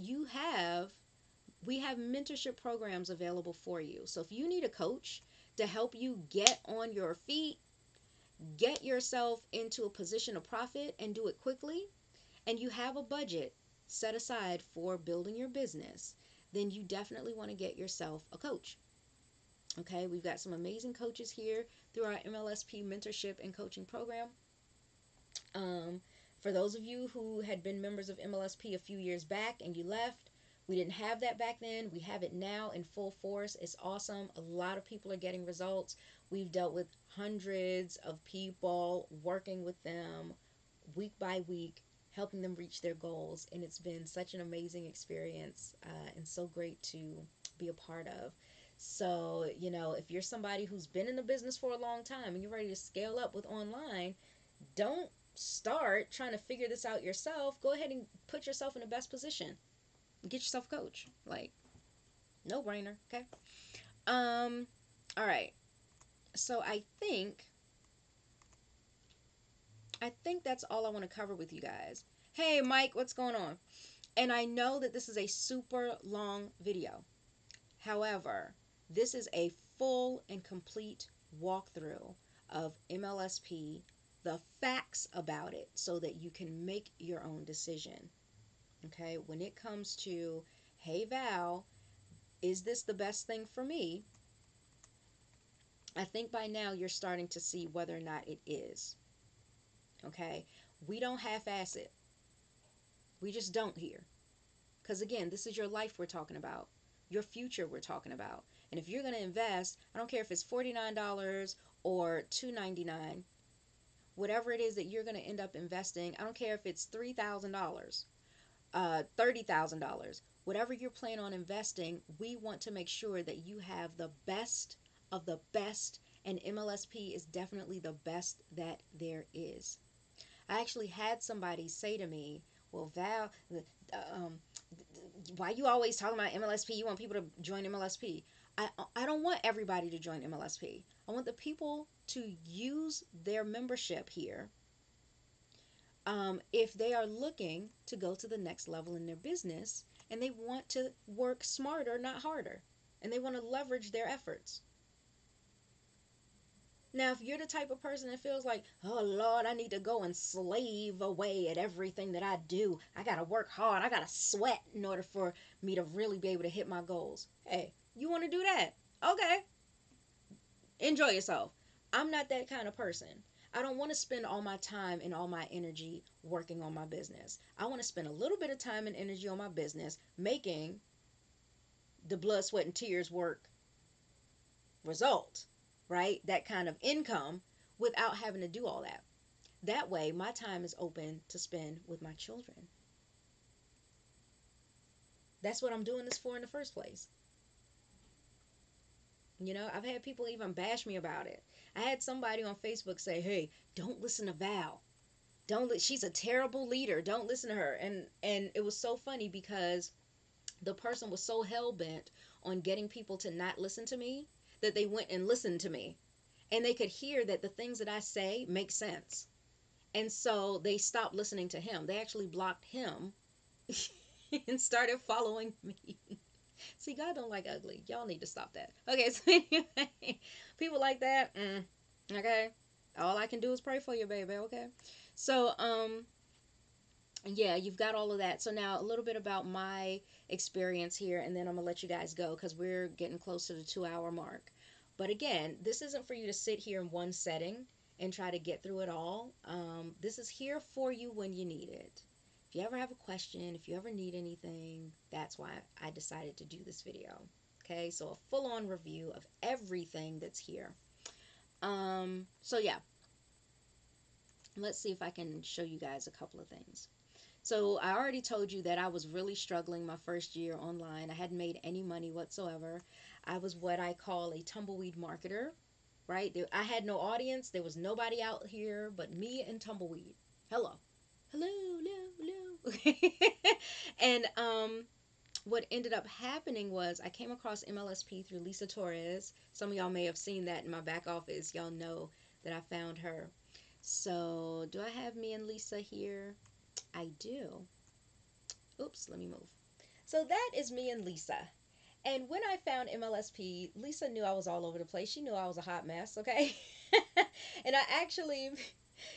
We have mentorship programs available for you. So if you need a coach to help you get on your feet, get yourself into a position of profit and do it quickly, and you have a budget set aside for building your business, then you definitely want to get yourself a coach. Okay, we've got some amazing coaches here through our MLSP mentorship and coaching program. For those of you who had been members of MLSP a few years back and you left, we didn't have that back then. We have it now in full force. It's awesome. A lot of people are getting results. We've dealt with hundreds of people, working with them week by week, helping them reach their goals. And it's been such an amazing experience and so great to be a part of. So, if you're somebody who's been in the business for a long time and you're ready to scale up with online, don't start trying to figure this out yourself. Go ahead and put yourself in the best position. Get yourself a coach. Like, no brainer. Okay. All right. So I think that's all I want to cover with you guys. Hey, Mike, what's going on? And I know that this is a super long video. However, this is a full and complete walkthrough of MLSP, the facts about it, so that you can make your own decision. Okay, when it comes to, hey Val, is this the best thing for me? I think by now you're starting to see whether or not it is. Okay, we don't half-ass it. We just don't here. Because again, this is your life we're talking about. Your future we're talking about. And if you're going to invest, I don't care if it's $49 or $299, whatever it is that you're going to end up investing, I don't care if it's $3,000, $30,000, whatever you're planning on investing, we want to make sure that you have the best of the best, and MLSP is definitely the best that there is. I actually had somebody say to me, well, Val, why you always talking about MLSP? You want people to join MLSP. I don't want everybody to join MLSP. I want the people to use their membership here if they are looking to go to the next level in their business and they want to work smarter, not harder, and they want to leverage their efforts. Now, if you're the type of person that feels like, oh Lord, I need to go and slave away at everything that I do, I gotta work hard, I gotta sweat in order for me to really be able to hit my goals. Hey, you want to do that? Okay, enjoy yourself. I'm not that kind of person. I don't want to spend all my time and all my energy working on my business. I want to spend a little bit of time and energy on my business, making the blood, sweat, and tears work result, right? That kind of income without having to do all that. That way, my time is open to spend with my children. That's what I'm doing this for in the first place. You know, I've had people even bash me about it. I had somebody on Facebook say, "Hey, don't listen to Val. She's a terrible leader. Don't listen to her." And it was so funny because the person was so hell bent on getting people to not listen to me that they went and listened to me. And they could hear that the things that I say make sense. And so they stopped listening to him. They actually blocked him and started following me. See, God don't like ugly. Y'all need to stop that. Okay, so anyway, people like that, okay. All I can do is pray for you, baby. Okay, so yeah, you've got all of that. So now a little bit about my experience here, and then I'm gonna let you guys go because we're getting close to the 2 hour mark. But again, this isn't for you to sit here in one setting and try to get through it all. This is here for you when you need it. If you ever have a question, if you ever need anything, that's why I decided to do this video. Okay, so a full-on review of everything that's here. So yeah, let's see if I can show you guys a couple of things. So I already told you that I was really struggling my first year online. I hadn't made any money whatsoever. I was what I call a tumbleweed marketer, right? I had no audience. There was nobody out here but me and tumbleweed. Hello. Hello, hello, hello. And what ended up happening was I came across MLSP through Lisa Torres. Some of y'all may have seen that in my back office. Y'all know that I found her. So do I have me and Lisa here? I do. Oops, let me move. So that is me and Lisa. And when I found MLSP, Lisa knew I was all over the place. She knew I was a hot mess, okay? And I actually,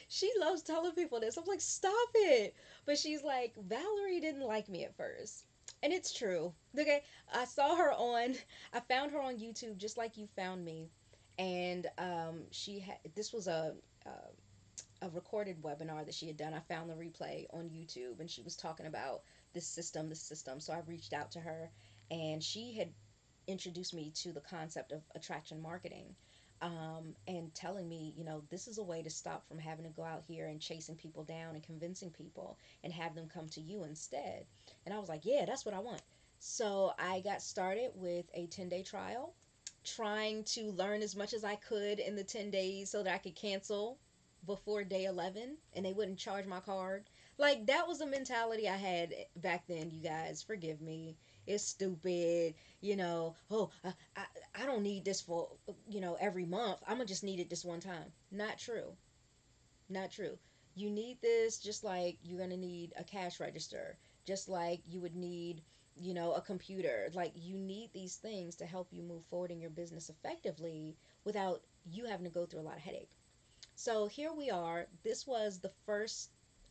she loves telling people this. I'm like, stop it. But she's like, Valerie didn't like me at first. And it's true. Okay, I saw her on, I found her on YouTube just like you found me. And she had, this was a recorded webinar that she had done. I found the replay on YouTube, and she was talking about this system. So I reached out to her, and she had introduced me to the concept of attraction marketing, and telling me, you know, this is a way to stop from having to go out here and chasing people down and convincing people and have them come to you instead. And I was like, yeah, that's what I want. So I got started with a 10-day trial, trying to learn as much as I could in the 10 days so that I could cancel before day 11 and they wouldn't charge my card. Like, that was the mentality I had back then, you guys. Forgive me. It's stupid. You know, oh, I don't need this for, you know, every month. I'm going to just need it this one time. Not true. Not true. You need this just like you're going to need a cash register, just like you would need, you know, a computer. Like, you need these things to help you move forward in your business effectively without you having to go through a lot of headache. So here we are. This was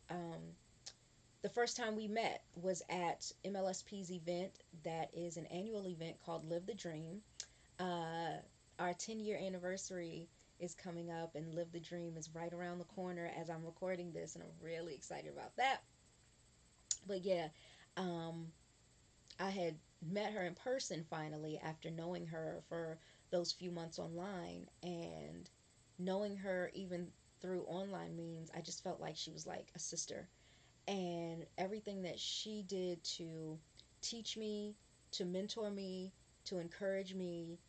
um, the first time we met was at MLSP's event. That is an annual event called Live the Dream. Our 10-year anniversary is coming up, and Live the Dream is right around the corner as I'm recording this, and I'm really excited about that. But yeah, I had met her in person finally after knowing her for those few months online, and knowing her even through online means I just felt like she was like a sister. And everything that she did to teach me, to mentor me, to encourage me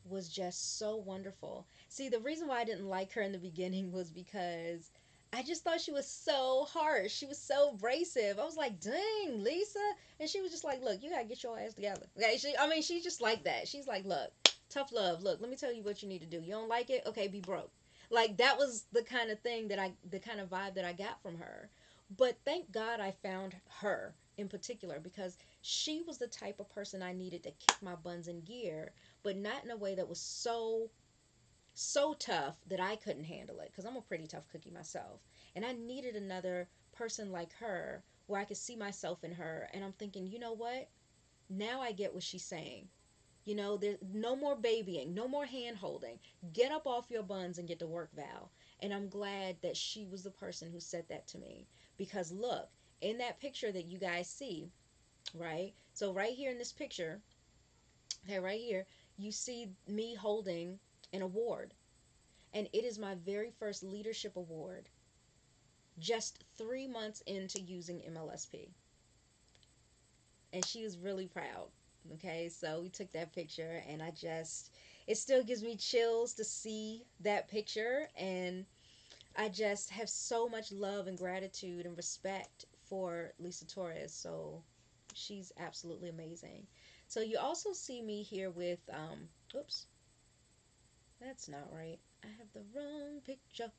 was just so wonderful. See, the reason why I didn't like her in the beginning was because I just thought she was so harsh. She was so abrasive. I was like, dang, Lisa. And she was just like, look, you got to get your ass together. Okay, she's just like that. She's like, look, tough love. Look, let me tell you what you need to do. You don't like it? Okay, be broke. Like, that was the kind of thing the kind of vibe that I got from her. But thank God I found her in particular, because she was the type of person I needed to kick my buns in gear, but not in a way that was so tough that I couldn't handle it, because I'm a pretty tough cookie myself. And I needed another person like her where I could see myself in her. And I'm thinking, you know what? Now I get what she's saying. You know, there's no more babying, no more hand holding. Get up off your buns and get to work, Val. And I'm glad that she was the person who said that to me. Because look, in that picture that you guys see, right? So right here in this picture, okay, right here, you see me holding an award. And it is my very first leadership award, just 3 months into using MLSP. And she was really proud. Okay, so we took that picture, and it still gives me chills to see that picture. And I just have so much love and gratitude and respect for Lisa Torres. So she's absolutely amazing. So you also see me here with, oops, that's not right. I have the wrong picture.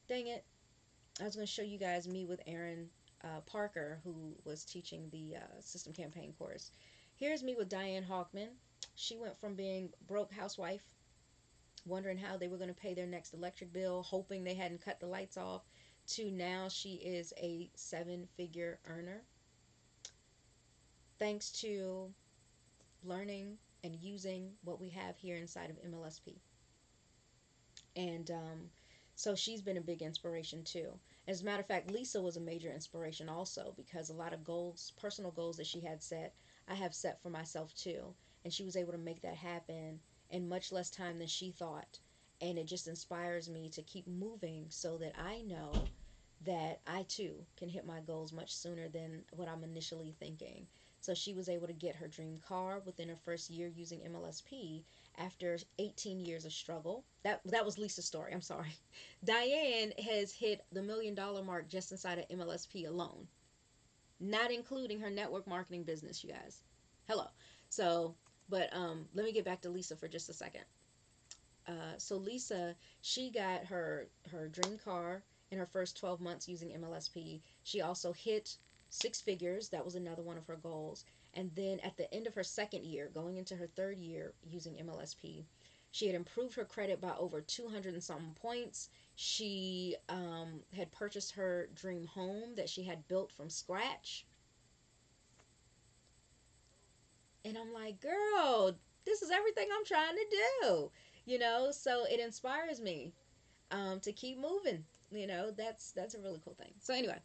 Dang it. I was going to show you guys me with Aaron Parker, who was teaching the system campaign course. Here's me with Diane Hochman. She went from being broke housewife, wondering how they were going to pay their next electric bill, hoping they hadn't cut the lights off, to now she is a 7-figure earner, thanks to learning and using what we have here inside of MLSP. And so she's been a big inspiration too. As a matter of fact, Lisa was a major inspiration also, because a lot of goals, personal goals that she had set, I have set for myself too. And she was able to make that happen in much less time than she thought. And it just inspires me to keep moving, so that I know that I too can hit my goals much sooner than what I'm initially thinking. So she was able to get her dream car within her first year using MLSP after 18 years of struggle. That was Lisa's story. I'm sorry. Diane has hit the $1 million mark just inside of MLSP alone, not including her network marketing business, you guys. Hello. So, but let me get back to Lisa for just a second. So Lisa, she got her dream car in her first 12 months using MLSP. She also hit 6 figures. That was another one of her goals. And then at the end of her second year, going into her third year using MLSP, she had improved her credit by over 200 and something points. She had purchased her dream home that she had built from scratch. And I'm like, girl, this is everything I'm trying to do. So it inspires me to keep moving. That's a really cool thing. So anyway,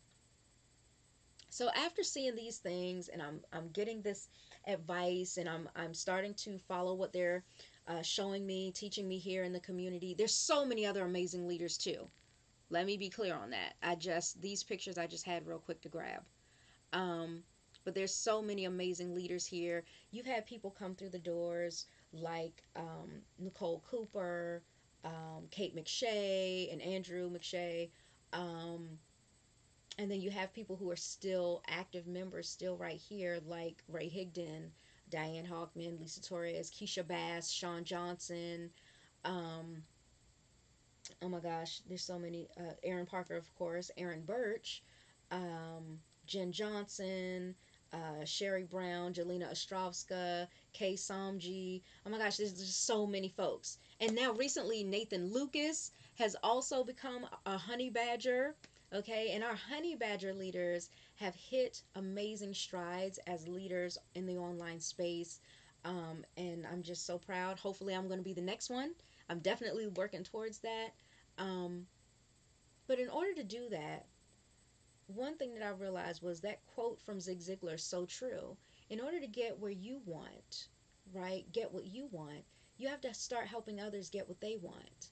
so after seeing these things, and I'm getting this advice, and I'm starting to follow what they're showing me, teaching me here in the community. There's so many other amazing leaders too. Let me be clear on that. These pictures I just had real quick to grab. But there's so many amazing leaders here. You've had people come through the doors like Nicole Cooper, Kate McShay, and Andrew McShay. And then you have people who are still active members, still right here, like Ray Higdon, Diane Hochman, Lisa Torres, Keysha Bass, Sean Johnson. Um, oh my gosh, there's so many. Aaron Parker, of course, Aaron Birch, Jen Johnson, Sherry Brown, Jelena Ostrovska, Kay Samji. Oh my gosh, there's just so many folks. And now recently, Nathan Lucas has also become a honey badger. Okay, and our honey badger leaders have hit amazing strides as leaders in the online space. And I'm just so proud. Hopefully, I'm going to be the next one. I'm definitely working towards that. Um, but in order to do that, one thing that I realized was that quote from Zig Ziglar is so true. In order to get where you want, right, get what you want, you have to start helping others get what they want.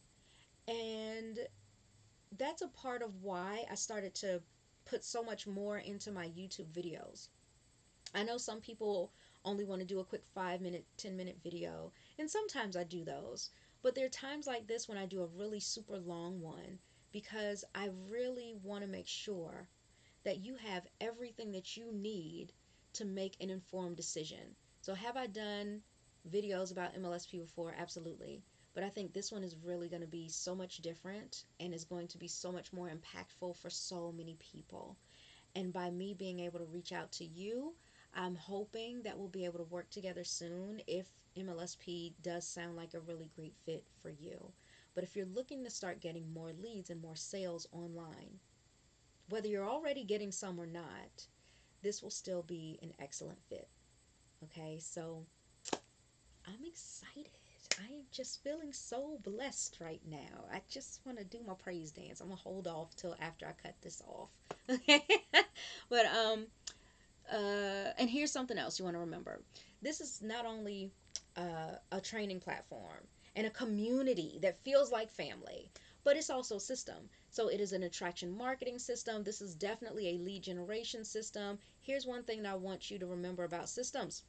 And that's a part of why I started to put so much more into my YouTube videos. I know some people only want to do a quick 5-minute, 10-minute video, and sometimes I do those. But there are times like this when I do a really super long one, because I really want to make sure that you have everything that you need to make an informed decision. So have I done videos about MLSP before? Absolutely. But I think this one is really going to be so much different, and is going to be so much more impactful for so many people. And by me being able to reach out to you, I'm hoping that we'll be able to work together soon if MLSP does sound like a really great fit for you. But if you're looking to start getting more leads and more sales online, whether you're already getting some or not, this will still be an excellent fit. Okay, so I'm excited. I am just feeling so blessed right now. I just want to do my praise dance. I'm gonna hold off till after I cut this off. Okay, but and here's something else you want to remember. This is not only a training platform and a community that feels like family, but it's also a system. So it is an attraction marketing system. This is definitely a lead generation system. Here's one thing that I want you to remember about systems.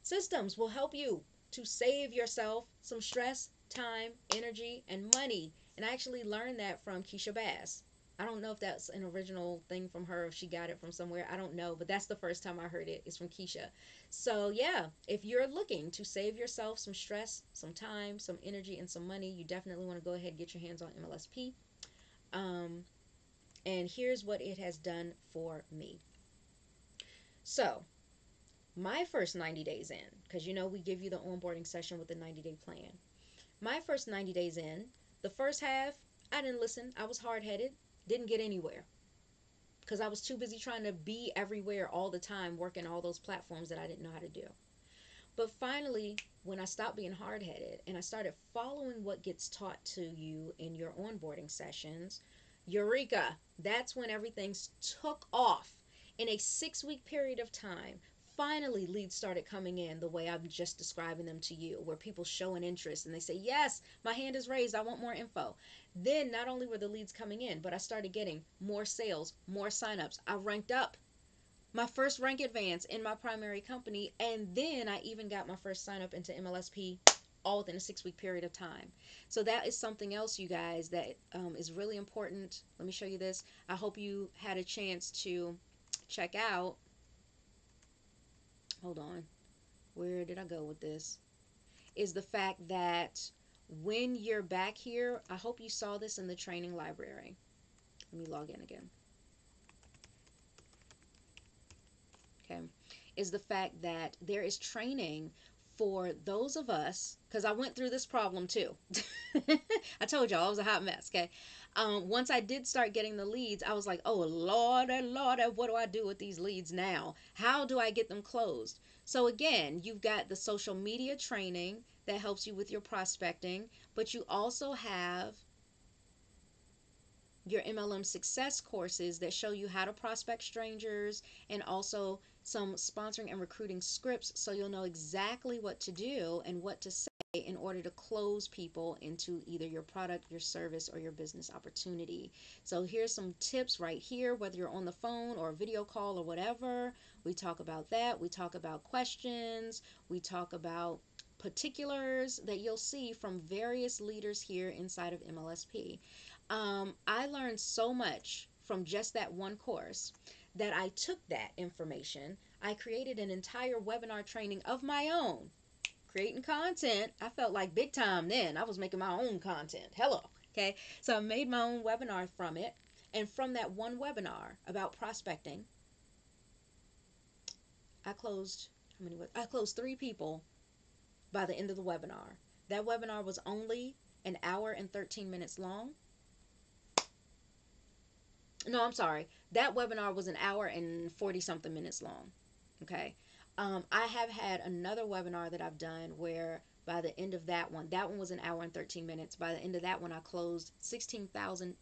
Systems will help you to save yourself some stress, time, energy, and money. And I actually learned that from Keysha Bass. I don't know if that's an original thing from her, if she got it from somewhere. I don't know, but that's the first time I heard it. It's from Keysha. So, yeah, if you're looking to save yourself some stress, some time, some energy, and some money, you definitely want to go ahead and get your hands on MLSP. Um, and here's what it has done for me. So, my first 90 days in, because we give you the onboarding session with the 90-day plan. My first 90 days in, the first half, I didn't listen. I was hard headed, didn't get anywhere because I was too busy trying to be everywhere all the time, working all those platforms that I didn't know how to do. But finally, when I stopped being hard headed and I started following what gets taught to you in your onboarding sessions, eureka, that's when everything took off. In a 6-week period of time, finally leads started coming in the way I'm just describing them to you, where people show an interest and they say, yes, my hand is raised, I want more info. Then not only were the leads coming in, but I started getting more sales, more signups. I ranked up my first rank advance in my primary company, and then I even got my first sign up into MLSP all within a 6-week period of time. So that is something else, you guys, that is really important. Let me show you this. I hope you had a chance to check out. Hold on. Where did I go with this? Is the fact that when you're back here, I hope you saw this in the training library. Let me log in again. Okay, is the fact that there is training for those of us, because I went through this problem too. I told y'all I was a hot mess. Okay, once I did start getting the leads, I was like, oh Lord, Lord, what do I do with these leads now? How do I get them closed? So again, you've got the social media training that helps you with your prospecting, but you also have your MLM success courses that show you how to prospect strangers, and also some sponsoring and recruiting scripts so you'll know exactly what to do and what to say in order to close people into either your product, your service, or your business opportunity. So here's some tips right here, whether you're on the phone or a video call or whatever. We talk about that. We talk about questions. We talk about particulars that you'll see from various leaders here inside of MLSP. I learned so much from just that one course that I took that information. I created an entire webinar training of my own, creating content. I felt like big time then. I was making my own content. Hello. Okay. So I made my own webinar from it. And from that one webinar about prospecting, I closed how many? I closed 3 people by the end of the webinar. That webinar was only an hour and 13 minutes long. No, I'm sorry. That webinar was an hour and 40 something minutes long. Okay. I have had another webinar that I've done where by the end of that one was an hour and 13 minutes. By the end of that one, I closed $6,000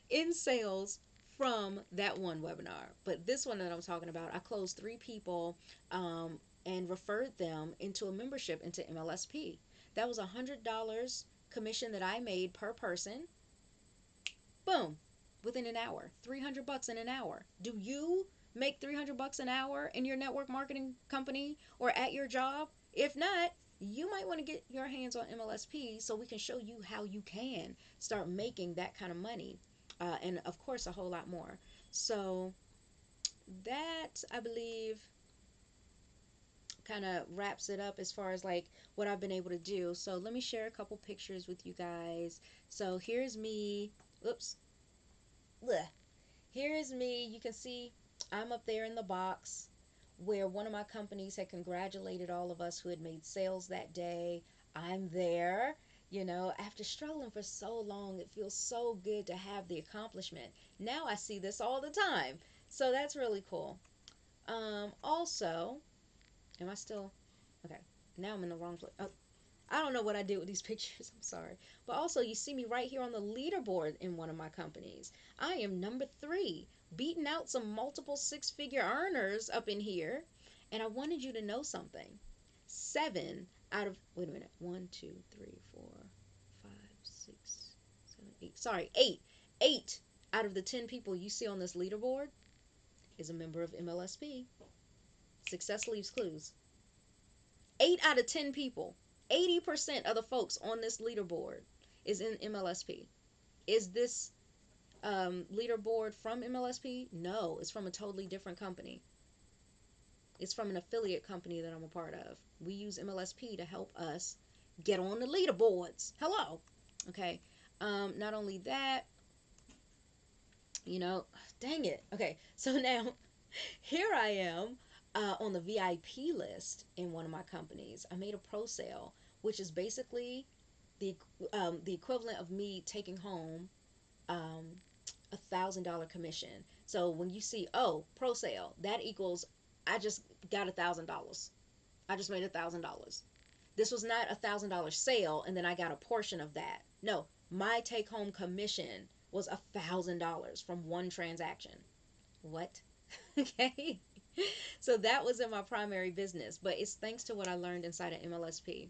in sales from that one webinar. But this one that I'm talking about, I closed 3 people and referred them into a membership into MLSP. That was $100 commission that I made per person. Boom, within an hour. $300 in an hour. Do you make $300 an hour in your network marketing company or at your job? If not, you might want to get your hands on MLSP so we can show you how you can start making that kind of money, and of course a whole lot more. So that, I believe, kind of wraps it up as far as like what I've been able to do. So let me share a couple pictures with you guys. So here's me. Oops. Blech. Here is me. You can see I'm up there in the box where one of my companies had congratulated all of us who had made sales that day. I'm there. After struggling for so long, it feels so good to have the accomplishment. Now I see this all the time. So that's really cool. Also, am I still? Okay. Now I'm in the wrong place. Oh, I don't know what I did with these pictures. I'm sorry. But also, you see me right here on the leaderboard in one of my companies. I am number 3, beating out some multiple 6-figure earners up in here. And I wanted you to know something. 7 out of, wait a minute, 1, 2, 3, 4, 5, 6, 7, 8. Sorry, 8. 8 out of the 10 people you see on this leaderboard is a member of MLSP. Success leaves clues. 8 out of 10 people, 80% of the folks on this leaderboard is in MLSP. Is this leaderboard from MLSP? No, it's from a totally different company. It's from an affiliate company that I'm a part of. We use MLSP to help us get on the leaderboards. Hello. Okay. Not only that, you know, dang it. Okay, so now here I am on the VIP list in one of my companies. I made a pro sale, which is basically the equivalent of me taking home $1,000 commission. So when you see, oh, pro sale, that equals I just got $1,000. I just made $1,000. This was not $1,000 sale and then I got a portion of that. No, my take home commission was $1,000 from one transaction. What? Okay. So that was in my primary business, but it's thanks to what I learned inside of MLSP.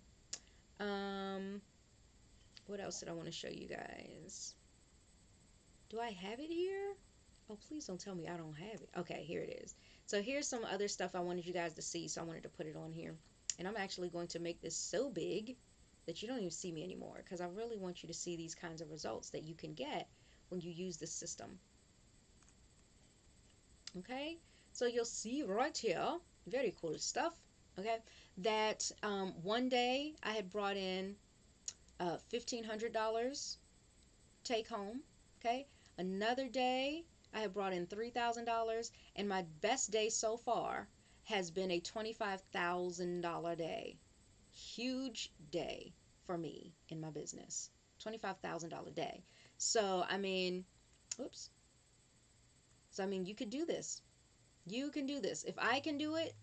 What else did I want to show you guys? Do I have it here? Oh, please don't tell me I don't have it. Okay, here it is. So here's some other stuff I wanted you guys to see, so I wanted to put it on here. And I'm actually going to make this so big that you don't even see me anymore, because I really want you to see these kinds of results that you can get when you use this system. Okay, so you'll see right here, very cool stuff. Okay, that one day I had brought in $1,500 take home. Okay, another day I had brought in $3,000, and my best day so far has been a $25,000 day. Huge day for me in my business. $25,000 day. So I mean, oops. So I mean, you could do this. You can do this. If I can do it,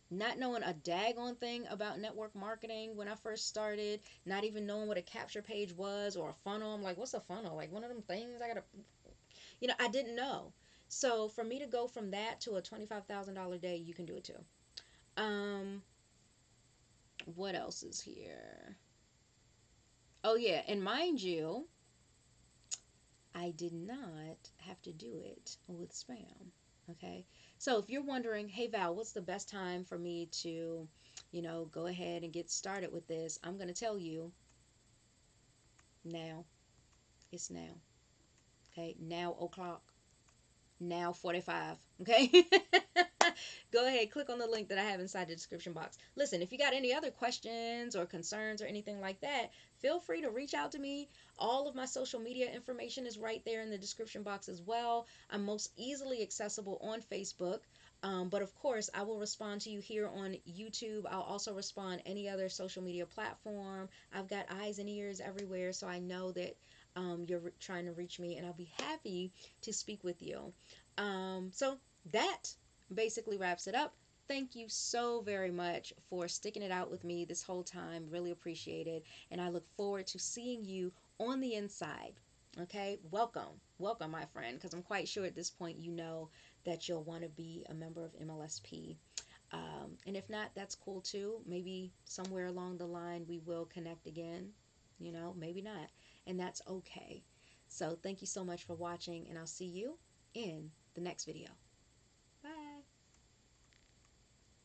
not knowing a daggone thing about network marketing when I first started, not even knowing what a capture page was or a funnel. I'm like, what's a funnel? Like one of them things I gotta, I didn't know. So for me to go from that to a $25,000 day, you can do it too. What else is here? Oh yeah, and mind you, I did not have to do it with spam. Okay, so if you're wondering, hey Val, what's the best time for me to, go ahead and get started with this? I'm going to tell you now. It's now. Okay, now o'clock. Now 45. Okay. Go ahead, click on the link that I have inside the description box. Listen, if you got any other questions or concerns or anything like that, feel free to reach out to me. All of my social media information is right there in the description box as well. I'm most easily accessible on Facebook. But of course, I will respond to you here on YouTube. I'll also respond any other social media platform. I've got eyes and ears everywhere, so I know that you're trying to reach me, and I'll be happy to speak with you. So that basically wraps it up. Thank you so very much for sticking it out with me this whole time. Really appreciate it. And I look forward to seeing you on the inside. Okay, welcome. Welcome, my friend, because I'm quite sure at this point you know that you'll want to be a member of MLSP. And if not, that's cool too. Maybe somewhere along the line we will connect again. Maybe not. And that's okay. So thank you so much for watching, and I'll see you in the next video.